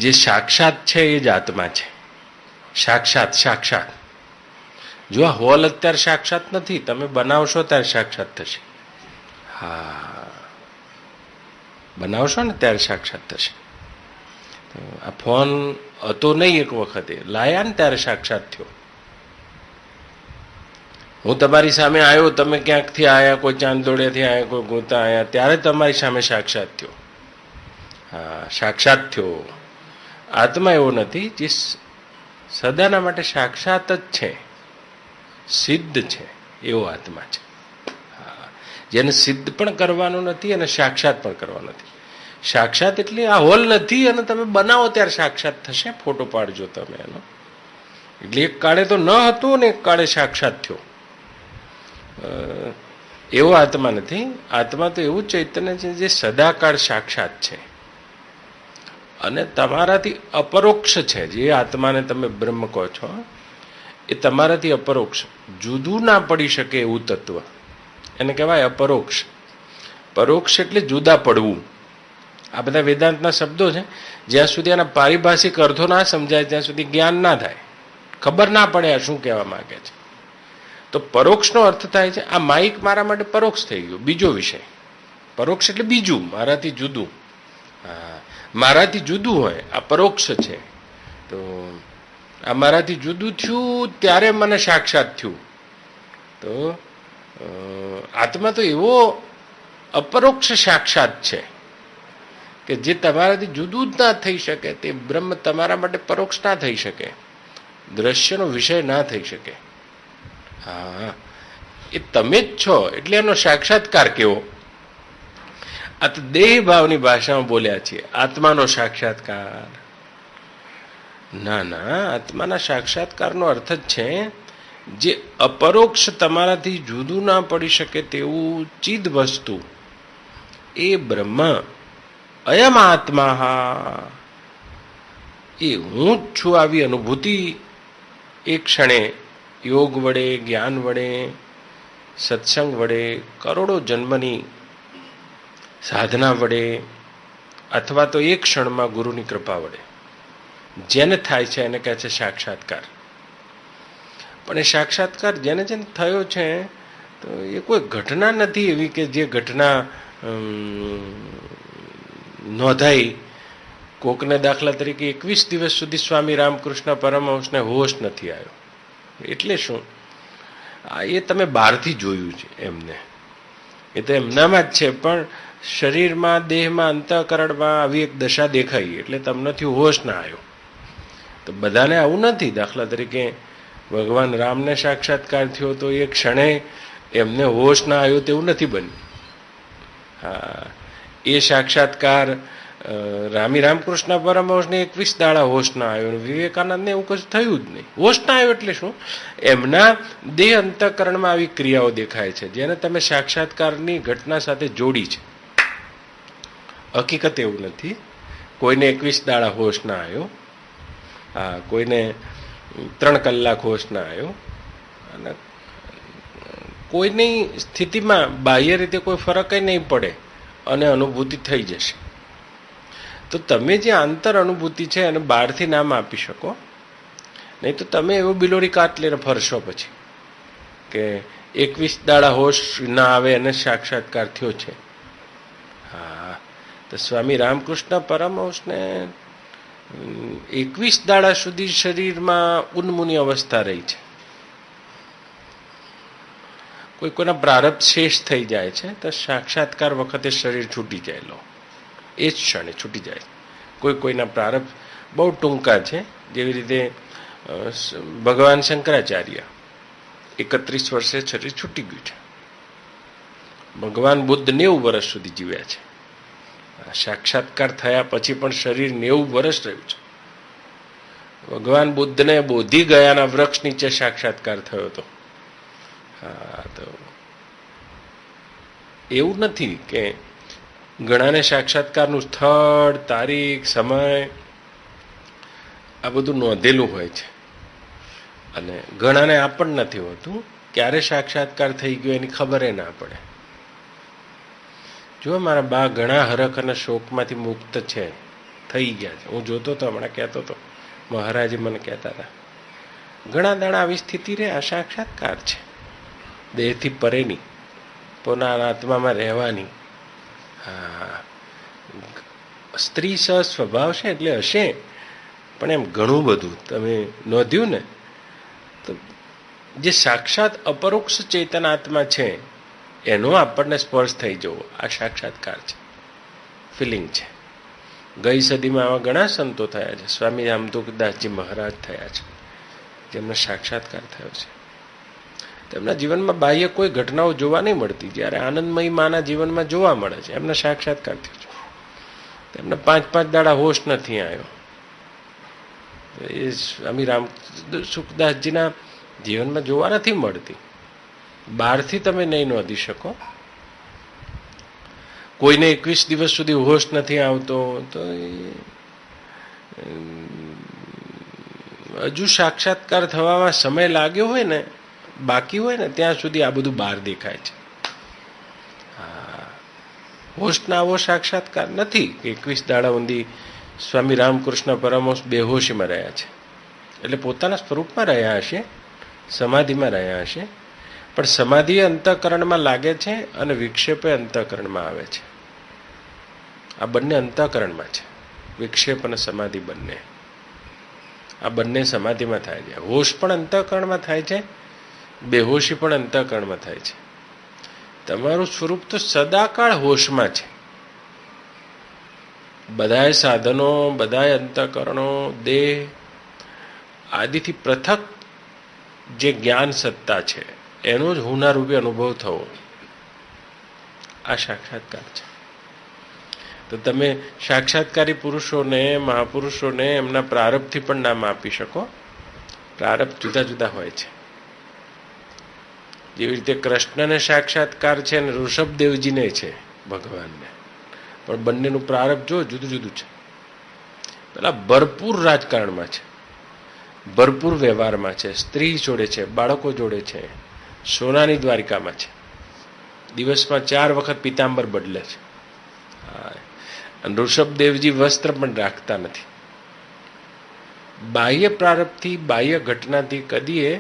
જે સાક્ષાત છે એ જ આત્મા છે. સાક્ષાત સાક્ષાત. જો આ હોલ અત્યારે સાક્ષાત નથી, તમે બનાવશો ત્યારે સાક્ષાત થશે. હા, બનાવશો ને ત્યારે સાક્ષાત થશે. આ ફોન હતો નહીં, એક વખતે લાયા ને ત્યારે સાક્ષાત થયો. હું તમારી સામે આવ્યો, તમે ક્યાંકથી આવ્યા, કોઈ ચાંદોડેથી આવ્યા, કોઈ ગોતા આવ્યા, ત્યારે તમારી સામે સાક્ષાત થયો. હા, સાક્ષાત થયો. આત્મા એવો નથી જે સદાના માટે સાક્ષાત જ છે, સિદ્ધ છે, એવો આત્મા છે. હા, જેને સિદ્ધ પણ કરવાનું નથી અને સાક્ષાત પણ કરવાનું નથી. સાક્ષાત એટલે આ હોલ નથી અને તમે બનાવો ત્યારે સાક્ષાત થશે. ફોટો પાડજો તમે એનો. એટલે એક કાળે તો ન હતું ને એક કાળે સાક્ષાત થયો, એવો આત્મા નથી. આત્મા તો એવું ચૈતન્ય છે જે સદાકાળ સાક્ષાત છે અને તમારાથી અપરોક્ષ છે. જે આત્માને તમે બ્રહ્મ કહો છો એ તમારાથી અપરોક્ષ, જુદું ના પડી શકે એવું તત્વ, એને કહેવાય અપરોક્ષ. પરોક્ષ એટલે જુદા પડવું. આ બધા વેદાંતના શબ્દો છે. જ્યાં સુધી આના પારિભાષિક અર્થો ના સમજાય ત્યાં સુધી જ્ઞાન ના થાય, ખબર ના પડે આ શું કહેવા માંગે છે. તો પરોક્ષનો અર્થ થાય છે આ માઇક મારા માટે પરોક્ષ થઈ ગયો, બીજો વિષય. પરોક્ષ એટલે બીજું, મારાથી જુદું. હા, મારાથી જુદું હોય આ પરોક્ષ છે. તો આ મારાથી જુદું થયું ત્યારે મને સાક્ષાત થયું. તો આત્મા તો એવો અપરોક્ષ સાક્ષાત છે કે જે તમારાથી જુદું જ ના થઈ શકે. તે બ્રહ્મ તમારા માટે પરોક્ષ ના થઈ શકે, દ્રશ્યનો વિષય ના થઈ શકે. હા, એ તમે જ છો એટલે એનો સાક્ષાત્કાર કેવો? આ તો દેહ ભાવની ભાષામાં બોલ્યા છીએ. આત્માનો સાક્ષાત્કાર ના ના, આત્માના સાક્ષાત્કારનો અર્થ જ છે જે અપરોક્ષ તમારાથી જુદું ના પડી શકે તેવું ચિદ વસ્તુ, એ બ્રહ્મ અયમ આત્મા, એ હું જ છું. આવી અનુભૂતિ એક ક્ષણે યોગ વડે, જ્ઞાન વડે, સત્સંગ વડે, કરોડો જન્મની સાધના વડે, અથવા તો એક ક્ષણમાં ગુરુની કૃપા વડે જેને થાય છે એને કહે છે સાક્ષાત્કાર. પણ એ સાક્ષાત્કાર જેને જેને થયો છે તો એ કોઈ ઘટના નથી એવી કે જે ઘટના નોંધાઈ. કોકને દાખલા તરીકે 21 દિવસ સુધી સ્વામી રામકૃષ્ણ પરમહંસને હોશ નથી આવ્યો. એટલે શું? એ તમે બહારથી જોયું છે એમને, એ તો એમનામાં જ છે. પણ શરીરમાં, દેહમાં, અંતઃકરણમાં આવી એક દશા દેખાઈ એટલે તમનેથી હોશ ના આવ્યો. તો બધાને આવું નથી. દાખલા તરીકે ભગવાન રામને સાક્ષાત્કાર થયો તો એ ક્ષણે એમને હોશ ના આવ્યો તેવું નથી બન્યું. હા, એ સાક્ષાત્કાર રામકૃષ્ણ પરમહંસને 21 દાડા હોશ ના આવ્યો, વિવેકાનંદને એવું કશું થયું જ નહીં. હોશ ના આવ્યો એટલે શું? એમના દેહ અંતઃકરણમાં આવી ક્રિયાઓ દેખાય છે જેને તમે સાક્ષાત્કારની ઘટના સાથે જોડી છે. હકીકત એવું નથી. કોઈને 21 દાડા હોશ ના આવ્યો, હા, કોઈને 3 કલાક હોશ ના આવ્યો, અને કોઈની સ્થિતિમાં બાહ્ય રીતે કોઈ ફરક નહીં પડે અને અનુભૂતિ થઈ જશે. તો તમે જે આંતર અનુભૂતિ છે એને બહારથી નામ આપી શકો, નહીં તો તમે એવો બિલોરી કાટ લઈને ફરશો પછી કે 21 દાડા હોશ ના આવે એને સાક્ષાત્કાર થયો છે. હા, તો સ્વામી રામકૃષ્ણ પરમહંસને 21 દાડા સુધી શરીરમાં ઉન્મુની અવસ્થા રહી છે. કોઈ કોઈના પ્રારબ્ધ શેષ થઈ જાય છે તો સાક્ષાત્કાર વખતે શરીર છૂટી જાય, લો એ જ ક્ષણે છૂટી જાય. કોઈ કોઈના પ્રારબ્ધ બહુ ટૂંકા છે. જેવી રીતે ભગવાન શંકરાચાર્ય 31 વર્ષે શરીર છૂટી ગયું છે. ભગવાન બુદ્ધ 90 વર્ષ સુધી જીવ્યા છે. સાક્ષાત્કાર થયા પછી પણ શરીર 90 વર્ષ રહ્યું છે. ભગવાન બુદ્ધને બોધિ ગયાના વૃક્ષ નીચે સાક્ષાત્કાર થયો હતો. હા, તો એવું નથી કે ઘણાને સાક્ષાત્કારનું સ્થળ, તારીખ, સમય આ બધું નોંધેલું હોય છે અને ઘણાને આ પણ નથી હોતું. ક્યારે સાક્ષાત્કાર થઈ ગયો એની ખબર ના પડે. જો મારા બા ઘણા હરખ અને શોકમાંથી મુક્ત છે થઈ ગયા છે. હું જોતો હતો, હમણાં કહેતો હતો, મહારાજે મને કહેતા હતા ઘણા દાડા આવી સ્થિતિ રે, આ સાક્ષાત્કાર છે. દેહથી પરેની, પોતાના આત્મામાં રહેવાની. હા, સ્ત્રી સ સ્વભાવ છે એટલે હશે, પણ એમ ઘણું બધું તમે નોંધ્યું ને, તો જે સાક્ષાત અપરોક્ષ ચેતન આત્મા છે એનો આપણને સ્પર્શ થઈ જવો, આ સાક્ષાત્કાર છે, ફિલિંગ છે. ગઈ સદીમાં આવા ઘણા સંતો થયા છે. સ્વામી રામતુકદાસજી મહારાજ થયા છે, જેમનો સાક્ષાત્કાર થયો છે. તેમના જીવનમાં બાહ્ય કોઈ ઘટનાઓ જોવા નહીં મળતી, જ્યારે આનંદમયી માના જીવનમાં જોવા મળે છે. એમનો સાક્ષાત્કાર થયો છે. તેમને 5-5 દાડા હોશ નથી આવ્યો. એ સ્વામી રામ સુખદાસજીના જીવનમાં જોવા નથી મળતી. બહારથી તમે નહીં નોંધી શકો. કોઈને 21 દિવસ સુધી હોશ નથી આવતો, તો હજુ સાક્ષાત્કાર થવામાં સમય લાગ્યો હોય ને, બાકી હોય ને, ત્યાં સુધી આ બધું બહાર દેખાય છે. હોશના આવો સાક્ષાત્કાર નથી. 21 દાડા ઊંધી સ્વામી રામકૃષ્ણ પરમહંસ બેહોશીમાં રહ્યા છે, એટલે પોતાના સ્વરૂપમાં રહ્યા હશે, સમાધિમાં રહ્યા હશે, પણ સમાધિ અંતઃકરણમાં લાગે છે અને વિક્ષેપે અંતઃકરણમાં આવે છે. આ બંને અંતઃકરણમાં છે, વિક્ષેપ અને સમાધિ બંને. આ બંને સમાધિમાં થાય છે. હોશ પણ અંતઃકરણમાં થાય છે, બેહોશી પણ અંતઃકરણમાં થાય છે. તમારું સ્વરૂપ તો સદાકાળ હોશમાં છે. બધાય સાધનો, બધાય અંતઃકરણો, દેહ આદિથી પૃથક જે જ્ઞાન સત્તા છે એનો જ હુના રૂપે અનુભવ થવો, આ સાક્ષાત્કાર છે. તો તમે સાક્ષાત્કારી પુરુષોને, મહાપુરુષોને એમના પ્રારબ્ધથી પણ નામ આપી શકો. પ્રારબ્ધ જુદા જુદા હોય છે. જેવી રીતે કૃષ્ણને સાક્ષાત્કાર છે અને ઋષભદેવજીને છે, ભગવાનને, પણ બંનેનું પ્રારબ્ધ જો જુદું જુદું છે. પેલા ભરપૂર રાજકારણમાં છે, ભરપૂર વ્યવહારમાં છે, સ્ત્રી જોડે છે, બાળકો જોડે છે, સોનાની દ્વારિકામાં છે, દિવસમાં 4 વખત પિતાંબર બદલે છે. અને ઋષભદેવજી વસ્ત્ર પણ રાખતા નથી. બાહ્ય પ્રારબ્ધથી, બાહ્ય ઘટનાથી કદીએ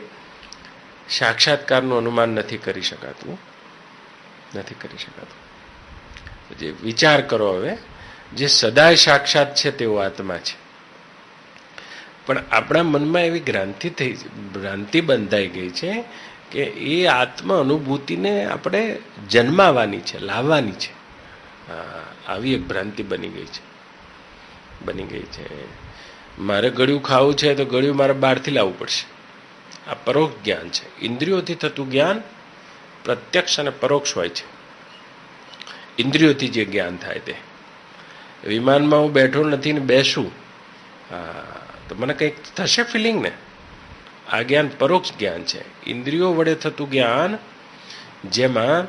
સાક્ષાત્કારનું અનુમાન નથી કરી શકાતું, નથી કરી શકાતું. જે વિચાર કરો હવે, જે સદાય સાક્ષાત છે તેવો આત્મા છે, પણ આપણા મનમાં એવી ભ્રાંતિ બંધાઈ ગઈ છે કે એ આત્મ અનુભૂતિને આપણે જન્માવાની છે, લાવવાની છે. આવી એક ભ્રાંતિ બની ગઈ છે. મારે ગળ્યું ખાવું છે તો ગળ્યું મારે બહારથી લાવવું પડશે. આ પરોક્ષ જ્ઞાન છે. ઇન્દ્રિયોથી થતું જ્ઞાન પ્રત્યક્ષ અને પરોક્ષ હોય છે. ઇન્દ્રિયોથી જે જ્ઞાન થાય તે, વિમાનમાં હું બેઠો નથી ને બેસું, તો મને કંઈક થશે ફિલિંગ ને, આ જ્ઞાન પરોક્ષ જ્ઞાન છે. ઇન્દ્રિયો વડે થતું જ્ઞાન, જેમાં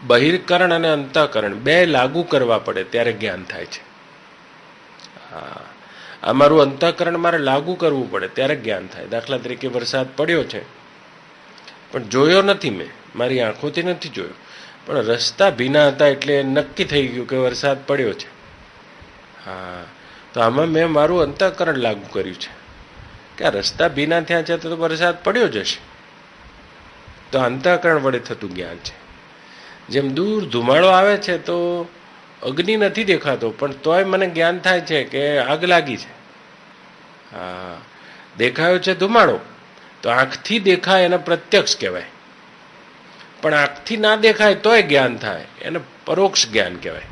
બહિર્કરણ અને અંતઃકરણ બે લાગુ કરવા પડે ત્યારે જ્ઞાન થાય છે. અમારું અંતઃકરણ મારે લાગુ કરવું પડે ત્યારે જ્ઞાન થાય. દાખલા તરીકે વરસાદ પડ્યો છે, પણ જોયો નથી મેં, મારી આંખોથી નથી જોયો, પણ રસ્તા ભીના હતા એટલે નક્કી થઈ ગયું કે વરસાદ પડ્યો છે. તો આમાં મેં મારું અંતઃકરણ લાગુ કર્યું છે કે આ રસ્તા ભીના થયા છે તો વરસાદ પડ્યો જ હશે. તો અંતઃકરણ વડે થતું જ્ઞાન છે. જેમ દૂર ધુમાડો આવે છે તો અગ્નિ નથી દેખાતો, પણ તોય મને જ્ઞાન થાય છે કે આગ લાગી છે. દેખાયો છે ધુમાડો, તો આંખથી દેખાય એને પ્રત્યક્ષ કહેવાય, પણ આંખથી ના દેખાય તોય જ્ઞાન થાય, એને પરોક્ષ જ્ઞાન કહેવાય.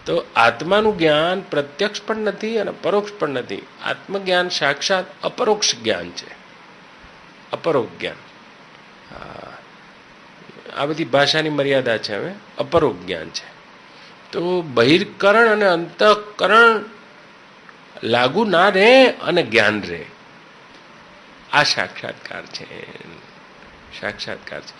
તો આત્માનું જ્ઞાન પ્રત્યક્ષ પણ નથી અને પરોક્ષ પણ નથી. આત્મજ્ઞાન સાક્ષાત અપરોક્ષ જ્ઞાન છે, અપરોક્ષ જ્ઞાન. આ બધી ભાષાની મર્યાદા છે. હવે અપરોક્ષ જ્ઞાન છે. તો બહિર્કરણ અને અંતઃકરણ લાગુ ના રહે અને જ્ઞાન રહે, આ સાક્ષાત્કાર છે. સાક્ષાત્કાર છે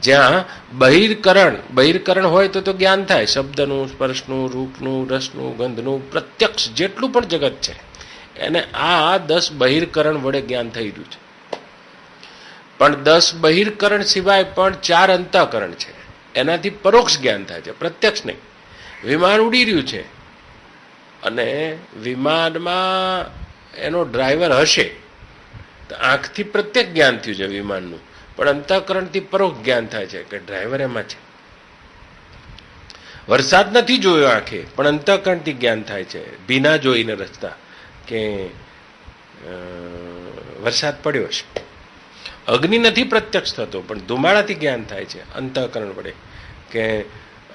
જ્યાં બહિર્કરણ હોય તો જ્ઞાન થાય. શબ્દનું, સ્પર્શનું, રૂપનું, રસનું, ગંધનું, પ્રત્યક્ષ જેટલું પણ જગત છે એને આ 10 બહિર્કરણ વડે જ્ઞાન થઈ રહ્યું છે. પણ 10 બહિર્કરણ સિવાય પણ 4 અંતઃકરણ છે, એનાથી પરોક્ષ જ્ઞાન થાય છે, પ્રત્યક્ષ નહીં. વિમાન ઉડી રહ્યું છે, અને વિમાનમાં એનો ડ્રાઈવર હશે તો આંખથી પ્રત્યક્ષ જ્ઞાન થયું છે વિમાનનું, પણ અંતઃકરણથી પરોક્ષ જ્ઞાન થાય છે કે ડ્રાઈવર એમાં છે. વરસાદ નથી જોયો આંખે, પણ અંતઃકરણથી જ્ઞાન થાય છે ભીના જોઈને રસ્તા કે વરસાદ પડ્યો છે. અગ્નિ નથી પ્રત્યક્ષ થતો, પણ ધુમાડાથી જ્ઞાન થાય છે અંતઃકરણ વડે કે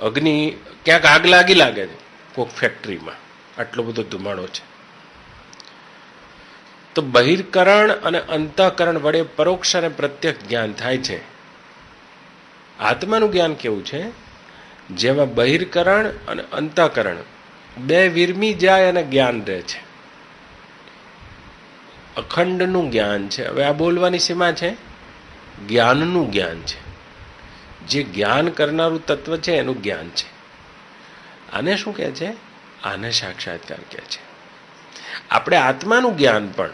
અગ્નિ ક્યાંક આગ લાગે છે કોઈક ફેક્ટરીમાં, આટલો બધો ધુમાડો છે. તો બહિર્કરણ અને અંતઃકરણ વડે પરોક્ષ અને પ્રત્યક્ષ જ્ઞાન થાય છે. આત્માનું જ્ઞાન કેવું છે? જેમાં બહિર્કરણ અને અંતઃકરણ બે વિરમી જાય અને જ્ઞાન રહે છે. અખંડનું જ્ઞાન છે. હવે આ બોલવાની સીમા છે, જ્ઞાનનું જ્ઞાન છે. જે જ્ઞાન કરનારું તત્વ છે એનું જ્ઞાન છે. આને શું કહે છે? આને સાક્ષાત્કાર કહે છે. આપણે આત્માનું જ્ઞાન પણ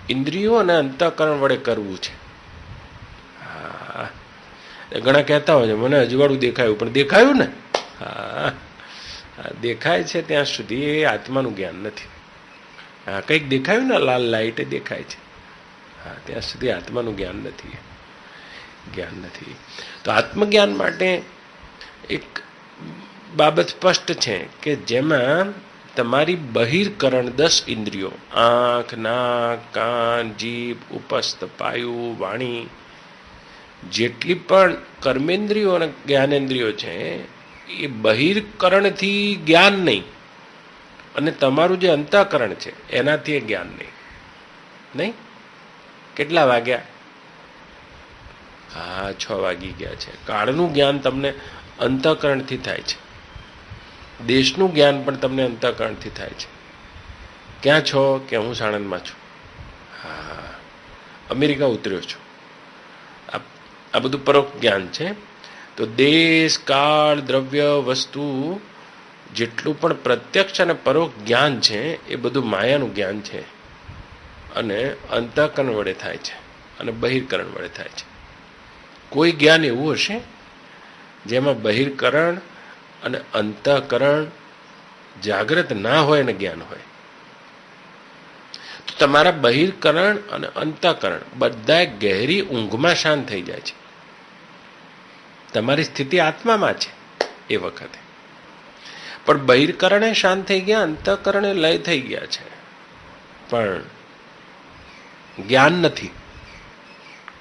ઇન્દ્રિયો અને અંતઃકરણ વડે કરવું છે. હા, ઘણા કહેતા હોય છે મને અજવાળું દેખાયું, પણ દેખાયું ને? હા, દેખાય છે ત્યાં સુધી એ આત્માનું જ્ઞાન નથી. હા, કંઈક દેખાયું ને, લાલ લાઈટ દેખાય છે, હા, ત્યાં સુધી આત્માનું જ્ઞાન નથી. જ્ઞાન નથી. તો આત્મજ્ઞાન માટે એક બાબત સ્પષ્ટ છે કે જેમાં તમારી બહિર્કરણ 10 ઇન્દ્રિયો, આંખ, નાક, કાન, જીભ, ઉપસ્થ, પાયુ, વાણી, જેટલી પણ કર્મેન્દ્રિયો અને જ્ઞાનેન્દ્રિયો છે એ બહિર્કરણથી જ્ઞાન નહીં, અને તમારું જે અંતઃકરણ છે એનાથી એ જ્ઞાન નહીં. કેટલા વાગ્યા? હા, 6 વાગી ગયા છે. કાળનું જ્ઞાન તમને અંતઃકરણથી થાય છે. દેશનું જ્ઞાન પણ તમને અંતઃકરણથી થાય છે. ક્યાં છો? કે હું સાણંદમાં છું. હા, અમેરિકા ઉતર્યો છું. આ બધું પરોક્ષ જ્ઞાન છે. તો દેશ, કાળ, દ્રવ્ય, વસ્તુ જેટલું પણ પ્રત્યક્ષ અને પરોક્ષ જ્ઞાન છે એ બધું માયાનું જ્ઞાન છે, અને અંતઃકરણ વડે થાય છે અને બહિર્કરણ વડે થાય છે. કોઈ જ્ઞાન એવું હશે જેમાં બહિર્કરણ અને અંતઃકરણ જાગ્રત ના હોય અને જ્ઞાન હોય? તો તમારા બહિર્કરણ અને અંતઃકરણ બધા ગહેરી ઊંઘમાં શાંત થઈ જાય છે. તમારી સ્થિતિ આત્મામાં છે એ વખતે, પણ બહિર્કરણે શાંત થઈ ગયા, અંતઃકરણે લય થઈ ગયા છે, પણ જ્ઞાન નથી.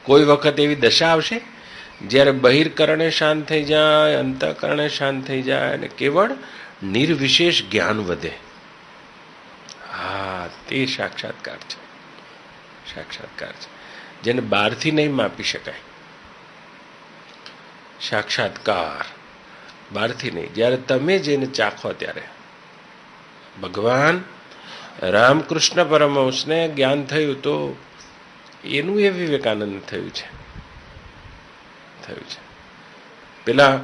કોઈ વખત એવી દશા આવશે જ્યારે બહિર્કરણે શાંત થઈ જાય, અંતઃકરણે શાંત થઈ જાય અને કેવળ નિર્વિશેષ જ્ઞાન વધે. હા, તે સાક્ષાત્કાર છે. સાક્ષાત્કાર છે જેને બહારથી નહીં માપી શકાય. સાક્ષાત્કાર બહારથી નહીં. જ્યારે તમે જેને ચાખો ત્યારે ભગવાન રામકૃષ્ણ પરમહંસને જ્ઞાન થયું તો એનું એ વિવેકાનંદ થયું છે. પેલા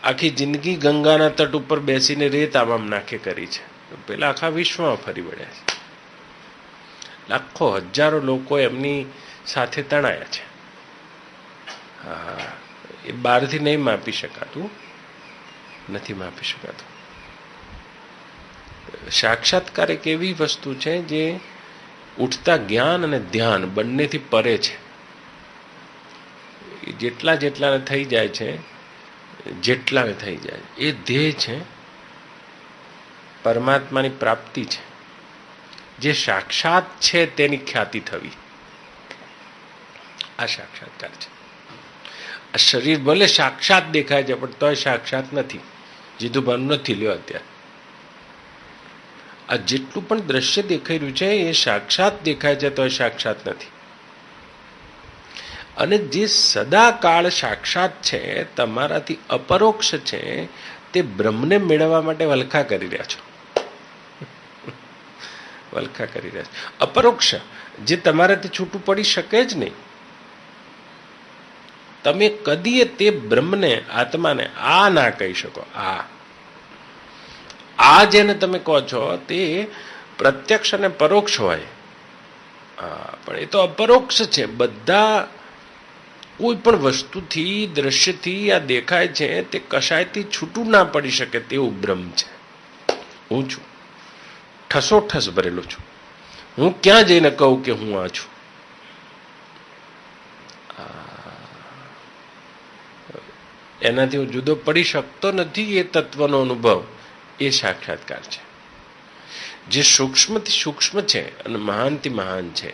આખી જિંદગી ગંગાના તટ ઉપર બેસીને રેત આમ નાખે કરી છે, પેલા આખા વિશ્વમાં ફરી વળ્યા છે. લાખો હજારો લોકો એમની સાથે તણાયા છે. હા, એ બહારથી નહીં માપી શકાતું, નથી માપી શકાતું. સાક્ષાત્કાર એક એવી વસ્તુ છે જે ઉઠતા જ્ઞાન અને ધ્યાન બંનેથી પરે છે. જેટલા જેટલાને થઈ જાય છે, જેટલાને થઈ જાય એ ધ્યેય છે, પરમાત્માની પ્રાપ્તિ છે. જે સાક્ષાત છે તેની ખ્યાતિ થવી, આ સાક્ષાત્કાર છે. આ શરીર ભલે સાક્ષાત દેખાય છે પણ તોય સાક્ષાત નથી. જીધું ભાન નથી લ્યો અત્યારે. આ જેટલું પણ દ્રશ્ય દેખાઈ રહ્યું છે એ સાક્ષાત દેખાય છે તોય સાક્ષાત નથી. અને જે સદાકાળ સાક્ષાત છે, તમારાથી અપરોક્ષ છે, તે બ્રહ્મને મેળવવા માટે વલખા કરી રહ્યા છો. વલખા કરી રહ્યા છો. અપરોક્ષ જે તમારાથી છૂટું પડી શકે જ નહીં. તમે કદીએ તે બ્રહ્મને, આત્માને આ ના કહી શકો. આ જેને તમે કહો છો તે પ્રત્યક્ષ અને પરોક્ષ હોય, પણ એ તો અપરોક્ષ છે. બધા કોઈ પણ વસ્તુથી, દ્રશ્યથી આ દેખાય છે તે કશાયથી છૂટું ના પડી શકે તેવું બ્રહ્મ છે. હું છું. ઠસોઠસ ભરેલું છું. હું ક્યાં જઈને કહું કે હું આ છું? એનાથી હું જુદો પડી શકતો નથી. એ તત્વનો અનુભવ એ સાક્ષાત્કાર છે, જે સૂક્ષ્મથી સૂક્ષ્મ છે અને મહાનથી મહાન છે.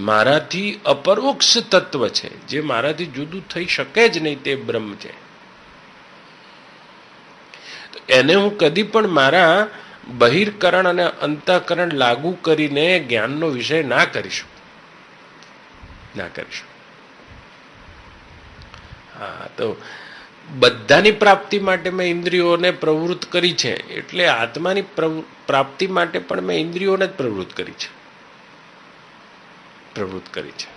મારાથી અપરોક્ષ તત્વ છે, જે મારાથી જુદું થઈ શકે જ નહીં, તે બ્રહ્મ છે. એને હું કદી પણ મારા બહિર્કરણ અને અંતઃકરણ લાગુ કરીને જ્ઞાનનો વિષય ના કરીશું. હા, તો બધાની પ્રાપ્તિ માટે મેં ઇન્દ્રિયોને પ્રવૃત્ત કરી છે, એટલે આત્માની પ્રાપ્તિ માટે પણ મેં ઇન્દ્રિયોને જ પ્રવૃત્ત કરી છે.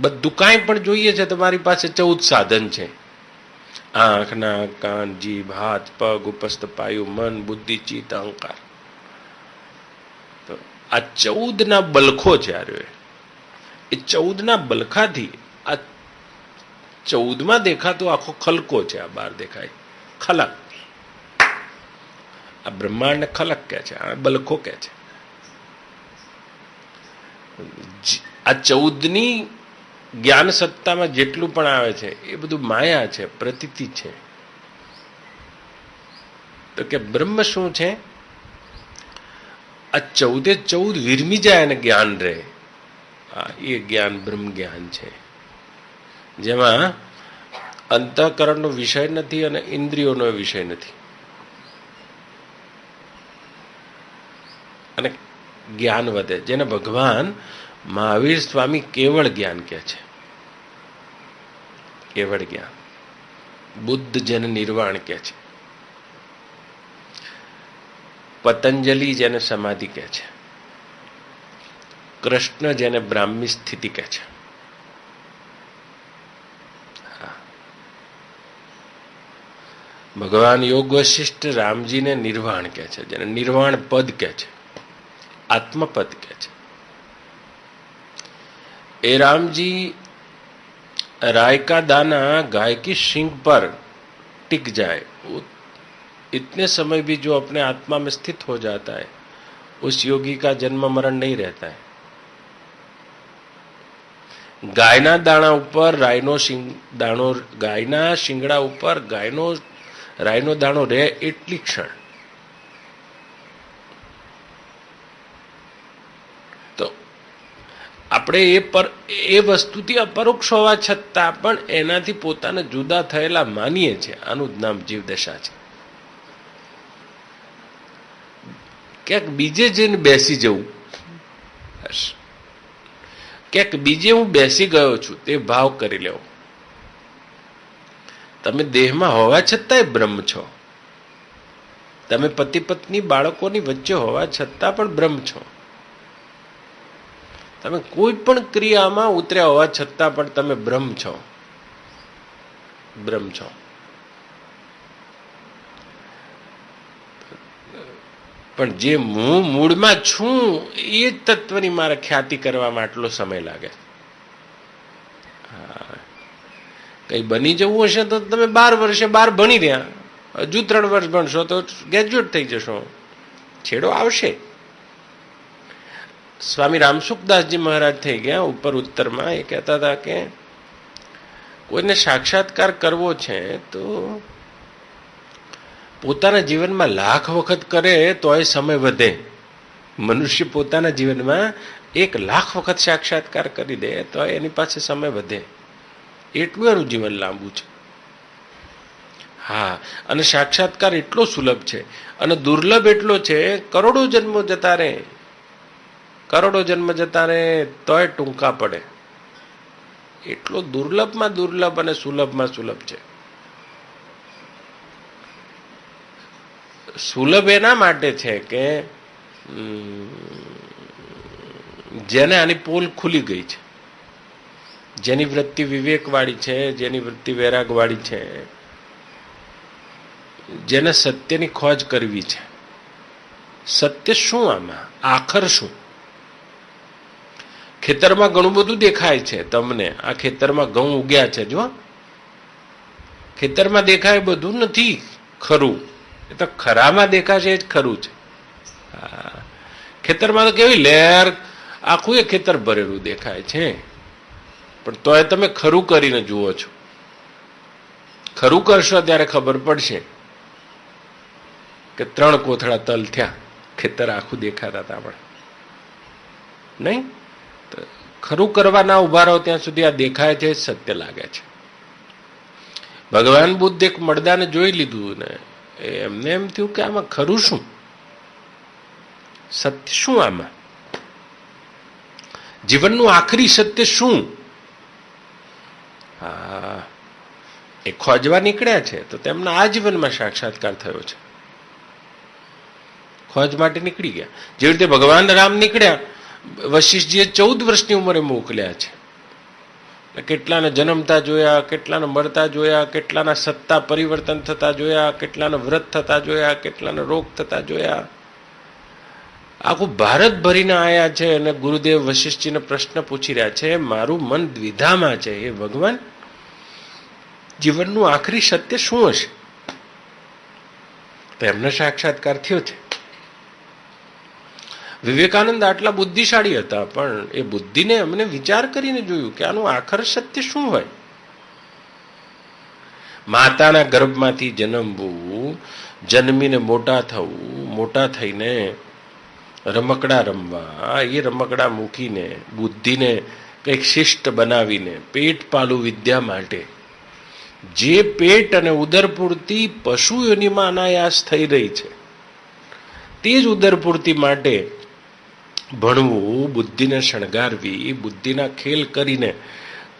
બધું કાંઈ પણ જોઈએ છે. તમારી પાસે 14 સાધન છે. આંખ, નાક, કાન, જીભ, હાથ, પગ, ઉપસ્થ પાયું, મન, બુદ્ધિ, ચિત્ત, અહંકાર. તો આ 14 બલખો છે. એ 14 બલખાથી આ 14માં દેખાતો આખો ખલકો છે. આ બહાર દેખાય ખલક. આ બ્રહ્માંડને ખલક કહે છે, આ બલખો કહે છે. આ 14ની જ્ઞાન સત્તામાં જેટલું પણ આવે છે એ બધું માયા છે, પ્રતીતિ છે. તો કે બ્રહ્મ શું છે? આ 14 વિરમી જાય અને જ્ઞાન રહે. એ જ્ઞાન બ્રહ્મ જ્ઞાન છે, જેમાં અંતઃકરણનો વિષય નથી અને ઇન્દ્રિયોનો વિષય નથી. અને જ્ઞાન વધે, જેને ભગવાન મહાવીર સ્વામી કેવળ જ્ઞાન કહે છે. કેવળ જ્ઞાન. બુદ્ધ જેને નિર્વાણ કહે છે. પતંજલિ જેને સમાધિ કહે છે. કૃષ્ણ જેને બ્રાહ્મી સ્થિતિ કહે છે. ભગવાન યોગ વશિષ્ઠ રામજીને નિર્વાણ કહે છે, જેને નિર્વાણ પદ કહે છે, આત્મપદ કહે છે. એ रामजी राय का दाना गाय की सींग पर टिक जाए, इतने समय भी जो अपने आत्मा में स्थित हो जाता है, उस योगी का जन्म मरण नहीं रहता है. ગાયના દાણા ઉપર રાયનો દાણો, ગાયના શિંગડા ઉપર રાયનો દાણો રહે એટલી ક્ષણ. તો આપણે એ વસ્તુથી અપરોક્ષ હોવા છતાં પણ એનાથી પોતાને જુદા થયેલા માનીએ છીએ. આનું જ નામ જીવદશા છે. ક્યાંક બીજે જઈને બેસી જવું, ક્યાંક બીજે હું બેસી ગયો છું તે ભાવ કરી લેવો. તમે દેહમાં હોવા છતાંય બ્રહ્મ છો. તમે પતિ પત્ની બાળકોની વચ્ચે હોવા છતાં પણ બ્રહ્મ છો. તમે કોઈ પણ ક્રિયામાં ઉતર્યા હોવા છતાં પણ તમે બ્રહ્મ છો. બ્રહ્મ છો. પણ જે હું મૂળમાં છું એ તત્વની મારે ખ્યાતિ કરવામાં આટલો સમય લાગે. કઈ બની જવું હશે તો તમે 12 વર્ષે 12 ભણી રહ્યા, હજુ 3 વર્ષ ભણશો તો ગ્રેજ્યુએટ થઈ જશો, છેડો આવશે. સ્વામી રામસુખદાસજી મહારાજ થઈ ગયા ઉપર ઉત્તરમાં. એ કહેતા હતા કે કોઈને સાક્ષાત્કાર કરવો છે તો પોતાના જીવનમાં લાખ વખત કરે તો એ સમય વધે. મનુષ્ય પોતાના જીવનમાં 1 લાખ વખત સાક્ષાત્કાર કરી દે તો એની પાસે સમય વધે. એટલું એનું જીવન લાંબુ છે. હા, અને સાક્ષાત્કાર એટલો સુલભ છે અને દુર્લભ એટલો છે. કરોડો જન્મ જતા રહે તોય ટૂંકા પડે. એટલો દુર્લભમાં દુર્લભ અને સુલભમાં સુલભ છે. સુલભ એના માટે છે કે જેને આની પોલ ખુલી ગઈ છે, જેની વૃત્તિ વિવેકવાળી છે, જેની વૃત્તિ વૈરાગવાળી છે, જેને સત્યની ખોજ કરવી છે. સત્ય શું? આમાં આખર શું? ખેતરમાં ઘણું બધું દેખાય છે તમને. આ ખેતરમાં ઘઉં ઉગ્યા છે, જો ખેતરમાં દેખાય બધું નથી ખરું. એ તો ખરામાં દેખાશે એ જ ખરું છે. ખેતરમાં તો કેવી લહેર, આખું એ ખેતર ભરેલું દેખાય છે, પણ તોય તમે ખરું કરીને જુઓ છો. ખરું કરશો ત્યારે ખબર પડશે કે 3 કોથળા તલ થયા, ખેતર આખું દેખાતા હતા પણ નહીં. ખરું કરવા ના ઉભા રહો ત્યાં સુધી આ દેખાય છે સત્ય લાગે છે. ભગવાન બુદ્ધ એક મળદાને જોઈ લીધું ને એમને એમ થયું કે આમાં ખરું શું, સત્ય શું, આમાં જીવનનું આખરી સત્ય શું? હા, એ ખોજવા નીકળ્યા છે તો તેમના આ જીવનમાં સાક્ષાત્કાર થયો છે. ખોજ માટે નીકળી ગયા. જેવી રીતે ભગવાન રામ નીકળ્યા, વશિષ્ઠજીએ 14 વર્ષની ઉંમરે મોકલ્યા છે. કેટલાને જન્મતા જોયા, કેટલાને મરતા જોયા, કેટલાના સત્તા પરિવર્તન થતા જોયા, કેટલાને વ્રત થતા જોયા, કેટલાને રોગ થતા જોયા. આખું ભારત ભરીને આયા છે અને ગુરુદેવ વશિષ્ઠજીને પ્રશ્ન પૂછી રહ્યા છે, મારું મન દ્વિધામાં છે, એ ભગવાન જીવનનું આખરી સત્ય શું હશે? તો એમનો સાક્ષાત્કાર થયો છે. વિવેકાનંદ આટલા બુદ્ધિશાળી હતા પણ એ બુદ્ધિને અમને વિચાર કરીને જોયું કે આનું આખર સત્ય શું હોય. માતાના ગર્ભમાંથી જન્મવું, જન્મીને મોટા થવું, મોટા થઈને રમકડા રમવા, એ રમકડા મૂકીને બુદ્ધિને કંઈક શિષ્ટ બનાવીને પેટ પાલું વિદ્યા માટે જે પેટ અને ઉદર પૂર્તિ પશુ યોનિમાં અનાયાસ થઈ રહી છે, તે જ ઉદર પૂર્તિ માટે ભણવું, બુદ્ધિને શણગારવી, બુદ્ધિના ખેલ કરીને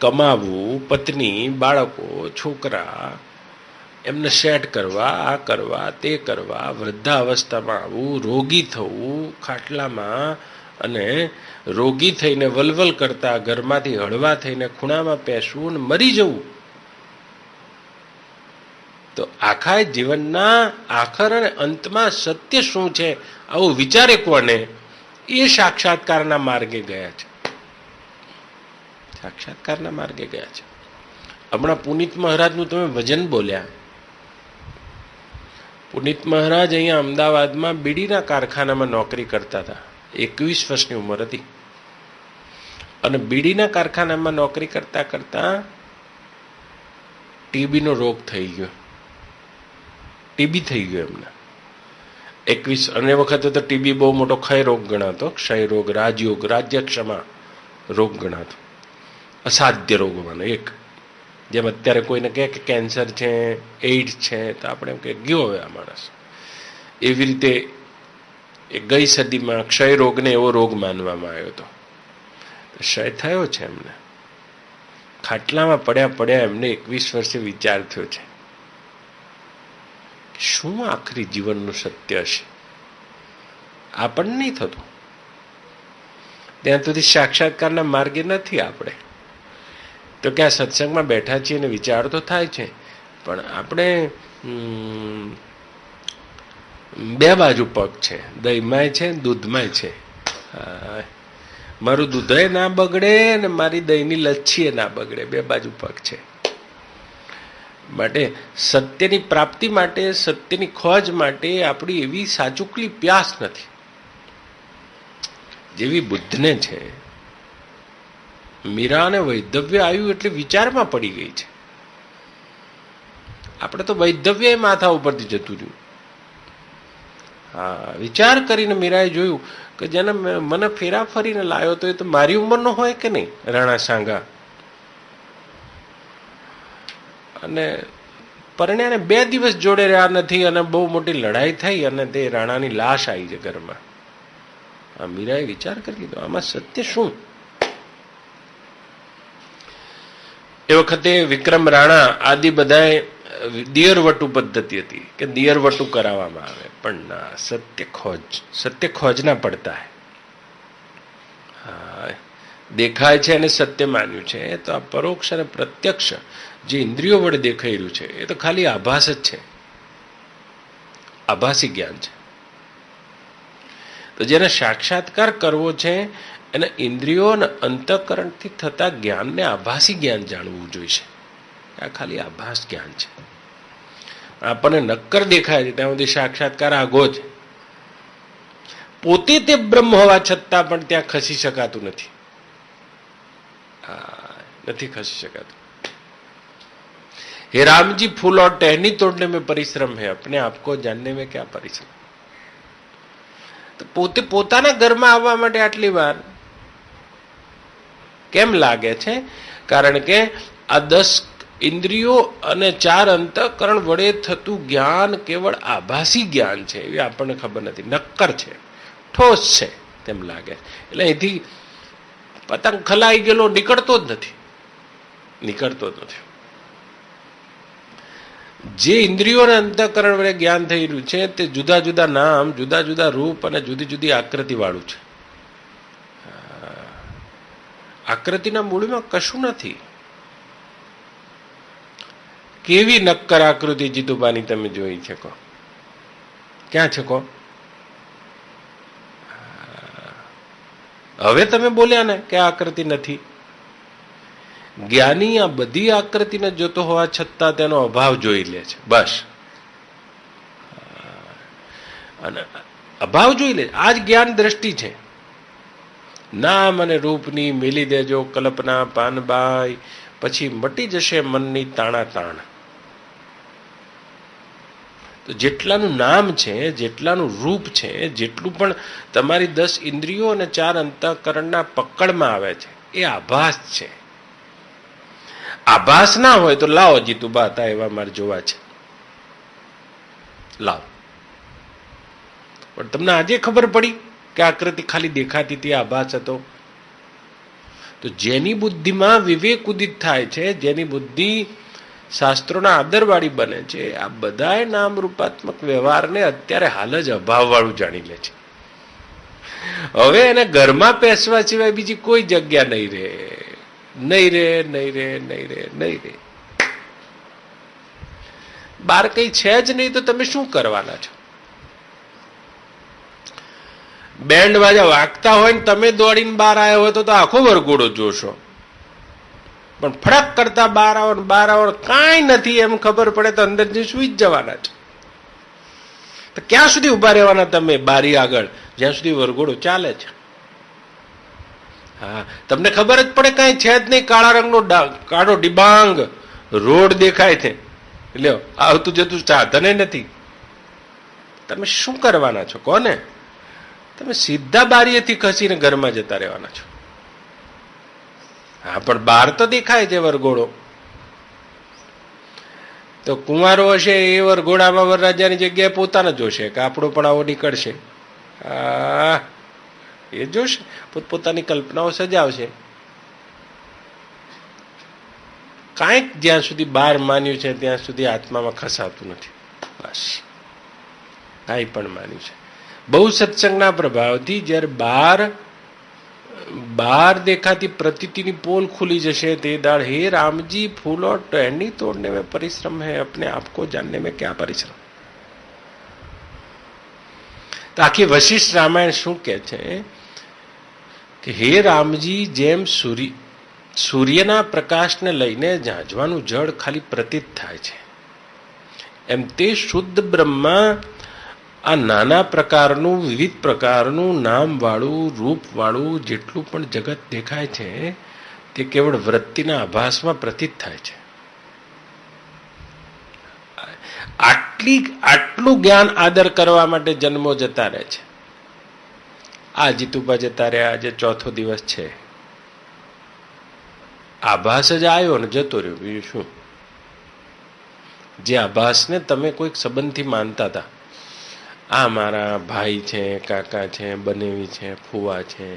કમાવું, પત્ની, બાળકો, છોકરા એમને સેટ કરવા, આ કરવા, તે કરવા, વૃદ્ધાવસ્થામાં આવવું, રોગી થવું ખાટલામાં અને રોગી થઈને વલવલ કરતા ઘરમાંથી હળવા થઈને ખૂણામાં પેસવું અને મરી જવું. તો આખા જીવનના આખર અને અંતમાં સત્ય શું છે આવું વિચારે કોને? એ સાક્ષાત્કારના માર્ગે ગયા છે. સાક્ષાત્કારના માર્ગે ગયા છે. હમણાં પુનિત મહારાજનું તમે વજન બોલ્યા. પુનિત મહારાજ અહીંયા અમદાવાદમાં બીડીના કારખાનામાં નોકરી કરતા હતા. 21 વર્ષની ઉંમર હતી અને બીડીના કારખાનામાં નોકરી કરતા કરતા ટીબીનો રોગ થઈ ગયો. ટીબી થઈ ગયો એમને 21. અને વખતે તો ટીબી બહુ મોટો ક્ષય રોગ ગણાતો. ક્ષય રોગ, રાજયોગ, રાજ્યક્ષમા રોગ ગણાતો. અસાધ્ય રોગોમાંનો એક. જેમ અત્યારે કોઈને કહે કે કેન્સર છે, એઇડ્સ છે, તો આપણે એમ કે ગયો હવે આ માણસ. એવી રીતે એ ગઈ સદીમાં ક્ષય રોગને એવો રોગ માનવામાં આવ્યો હતો. ક્ષય થયો છે એમને. ખાટલામાં પડ્યા પડ્યા એમને 21 વર્ષે વિચાર થયો છે શું આખરી જીવનનું સત્ય હશે? આપણને નહીં થતું. ત્યાં સુધી સાક્ષાત્કારના માર્ગે નથી આપણે. તો ક્યાં સત્સંગમાં બેઠા છીએ અને વિચાર તો થાય છે પણ આપણે બે બાજુ પગ છે, દહીંમાંય છે, દૂધમાંય છે. મારું દૂધય ના બગડે ને મારી દહીંની લચ્છી ના બગડે, બે બાજુ પગ છે. માટે સત્યની પ્રાપ્તિ માટે, સત્યની ખોજ માટે આપણી એવી સાચુકલી પ્યાસ નથી જેવી બુદ્ધને છે. મીરાને વૈધવ્ય આવ્યું એટલે વિચારમાં પડી ગઈ છે. આપણે તો વૈધવ્ય માથા ઉપરથી જતું રહ્યું. હા, વિચાર કરીને મીરાએ જોયું કે જેને મને ફેરા ફરીને લાવ્યો તો એ તો મારી ઉંમરનો હોય કે નહીં, રાણા સાંગા. અને પરણ્યાને 2 દિવસ જોડે રહ્યા નથી અને બહુ મોટી લડાઈ થઈ અને તે રાણાની લાશ આવી છે ઘરમાં. આ મીરાએ વિચાર કરી લીધો આમાં સત્ય શું? એ વખતે વિક્રમ રાણા આદિ બધાએ દિયરવટુ પદ્ધતિ હતી કે દિયરવટુ કરાવવામાં આવે, પણ ના, સત્ય ખોજના પડતા હે. હા, દેખાય છે અને સત્ય માન્યું છે તો આ પરોક્ષ અને પ્રત્યક્ષ જે ઇન્દ્રિયો વડે દેખાઈ રહ્યું છે એ તો ખાલી આભાસ જ છે, આભાસી જ્ઞાન છે. તો જેને સાક્ષાત્કાર કરવો છે એને ઇન્દ્રિયો અને અંતઃકરણથી થતા જ્ઞાનને આભાસી જ્ઞાન જાણવું જોઈશે. આ ખાલી આભાસ જ્ઞાન છે. આપણને નક્કર દેખાય છે ત્યાં સુધી સાક્ષાત્કાર આગો છે. પોતે તે બ્રહ્મ હોવા છતાં પણ ત્યાં ખસી શકાતું નથી. નથી ખસી શકાતું. हे राम जी फूल और टहनी तोड़ने में परिश्रम है, अपने आप को जानने में क्या परिश्रम. તો પોતે પોતાના ઘરમાં આવવા માટે આટલી વાર કેમ લાગે છે? કારણ કે આ 10 ઇન્દ્રિયો અને 4 અંતઃકરણ વડે થતું જ્ઞાન કેવળ આભાસી જ્ઞાન છે, એવી આપણને ખબર નથી. નક્કર છે, ઠોસ છે તેમ લાગે. એટલે અહીંથી પતંગ ખલાઈ ગયેલો નીકળતો જ નથી, નીકળતો જ નથી. જે ઇન્દ્રિયો અને અંતઃકરણ વડે જ્ઞાન થઈ રહ્યું છે તે જુદા જુદા નામ, જુદા જુદા રૂપ અને જુદી જુદી આકૃતિ વાળું છે. આકૃતિના મૂળમાં કશું નથી. કેવી નક્કર આકૃતિ જીતુબાની તમે જોઈ છે? કહો ક્યાં છે? કહો હવે તમે બોલ્યા ને કે આકૃતિ નથી. જ્ઞાની આ બધી આકૃતિને જોતો હોવા છતાં તેનો અભાવ જોઈ લે છે. બસ, અને અભાવ જોઈ લે. આ જ જ્ઞાન દ્રષ્ટિ છે. નામ અને રૂપની મેલી દેજો કલ્પના પાનબાઈ, પછી મટી જશે મનની તાણા તાણ. તો જેટલાનું નામ છે, જેટલાનું રૂપ છે, જેટલું પણ તમારી 10 ઇન્દ્રિયો અને 4 અંતઃકરણના પકડમાં આવે છે એ આભાસ છે. આભાસ ના હોય તો લાવો જીતુબા હતા એવા મારે જોવા છે, લાવો. પણ તમને આજે ખબર પડી કે આકૃતિ ખાલી દેખાતી હતી, આભાસ હતો. તો જેની બુદ્ધિમાં વિવેક ઉદિત થાય છે, જેની બુદ્ધિ શાસ્ત્રોના આદરવાળી બને છે, આ બધાય નામ રૂપાત્મક વ્યવહારને અત્યારે હાલ જ અભાવવાળું જાણી લે છે. હવે એને ઘરમાં પેસવા સિવાય બીજી કોઈ જગ્યા નહીં રહે, નહીં રે, નહીં રે, નહીં રે, નહીં રે. બહાર કઈ છે જ નહીં તો તમે શું કરવાના છો? બેન્ડ વાજા વાગતા હોય ને તમે દોડીને બહાર આવ્યા હોય તો આખો વરઘોડો જોશો. પણ ફડક કરતા બહાર આવો કાંઈ નથી એમ ખબર પડે તો અંદર જઈ સુઈ જ જવાના છે. તો ક્યાં સુધી ઉભા રહેવાના તમે બારી આગળ? જ્યાં સુધી વરઘોડો ચાલે છે. હા, તમને ખબર જ પડે કાંઈ છે જ નહીં. કાળા રંગનો કાળો ડિબાંગ રોડ દેખાય છે, લ્યો આવતું જતું સાધને નથી. તમે શું કરવાના છો? કોને? તમે સીધા બારીએથી ખસીને ઘરમાં જતા રહેવાના છો. હા, પણ બહાર તો દેખાય છે વરઘોડો. તો કુંવારો હશે એ વરઘોડામાં વરરાજાની જગ્યાએ પોતાને જોશે કે આપણો પણ આવો નીકળશે. હા, એ જોશે, પોતપોતાની કલ્પનાઓ સજાવશે. કાંઈક જ્યાં સુધી બહાર માન્યું છે ત્યાં સુધી આત્મામાં ખસાતું નથી. બસ, કાંઈ પણ માન્યું છે. બહુ સત્સંગના પ્રભાવથી જ્યારે બહાર દેખાતી પ્રતીતિની પોલ ખુલી જશે તે દાડ હે રામજી ફૂલ और टहनी तोड़ने में परिश्रम है, अपने आप को जानने में क्या परिश्रम. તો આખી વશિષ્ઠ રામાયણ શું કે છે કે હે રામજી, જેમ સૂર્યના પ્રકાશને લઈને ઝાંઝવાનું જળ ખાલી પ્રતીત થાય છે, એમ તે શુદ્ધ બ્રહ્મા આ નાના પ્રકારનું, વિવિધ પ્રકારનું નામવાળું, રૂપવાળું જેટલું પણ જગત દેખાય છે તે કેવળ વૃત્તિના આભાસમાં પ્રતીત થાય છે. આટલું જ્ઞાન આદર કરવા માટે જન્મો જતા રહે છે. આ જીતુબા જતા રહ્યા, આજે 4થો દિવસ છે. આભાસ જ આવ્યો ને જતો રહ્યો, બીજું શું? જે આભાસને તમે કોઈક સંબંધથી માનતા હતા, આ મારા ભાઈ છે, કાકા છે, બનેવી છે, ફુવા છે,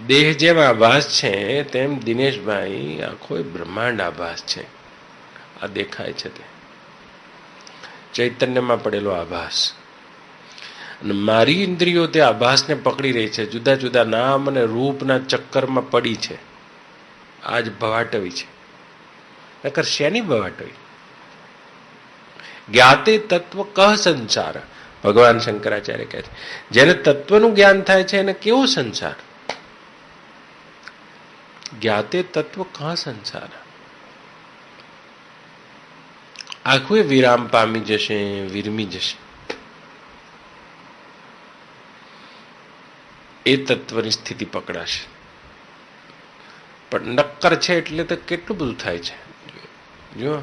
દેહ જેમ આભાસ છે તેમ દિનેશભાઈ આખો બ્રહ્માંડ આભાસ છે. આ દેખાય છે તે ચૈતન્યમાં પડેલો આભાસ. અને મારી ઇન્દ્રિયો તે આભાસને પકડી રહી છે, જુદા જુદા નામ અને રૂપના ચક્કરમાં પડી છે. આજ ભવાટવી છે. નકર શેની ભવાટવી? જ્ઞાતે તત્વ કહ સંસાર. ભગવાન શંકરાચાર્ય કહે છે જેને તત્વનું જ્ઞાન થાય છે એને કેવો સંસાર? જ્ઞાતે તત્વ કહ સંસાર. આખું વિરામ પામી જશે, વિરમી જશે. એ તત્વની સ્થિતિ પકડાશે. પણ નક્કર છે એટલે તો કેટલું બધું થાય છે. જો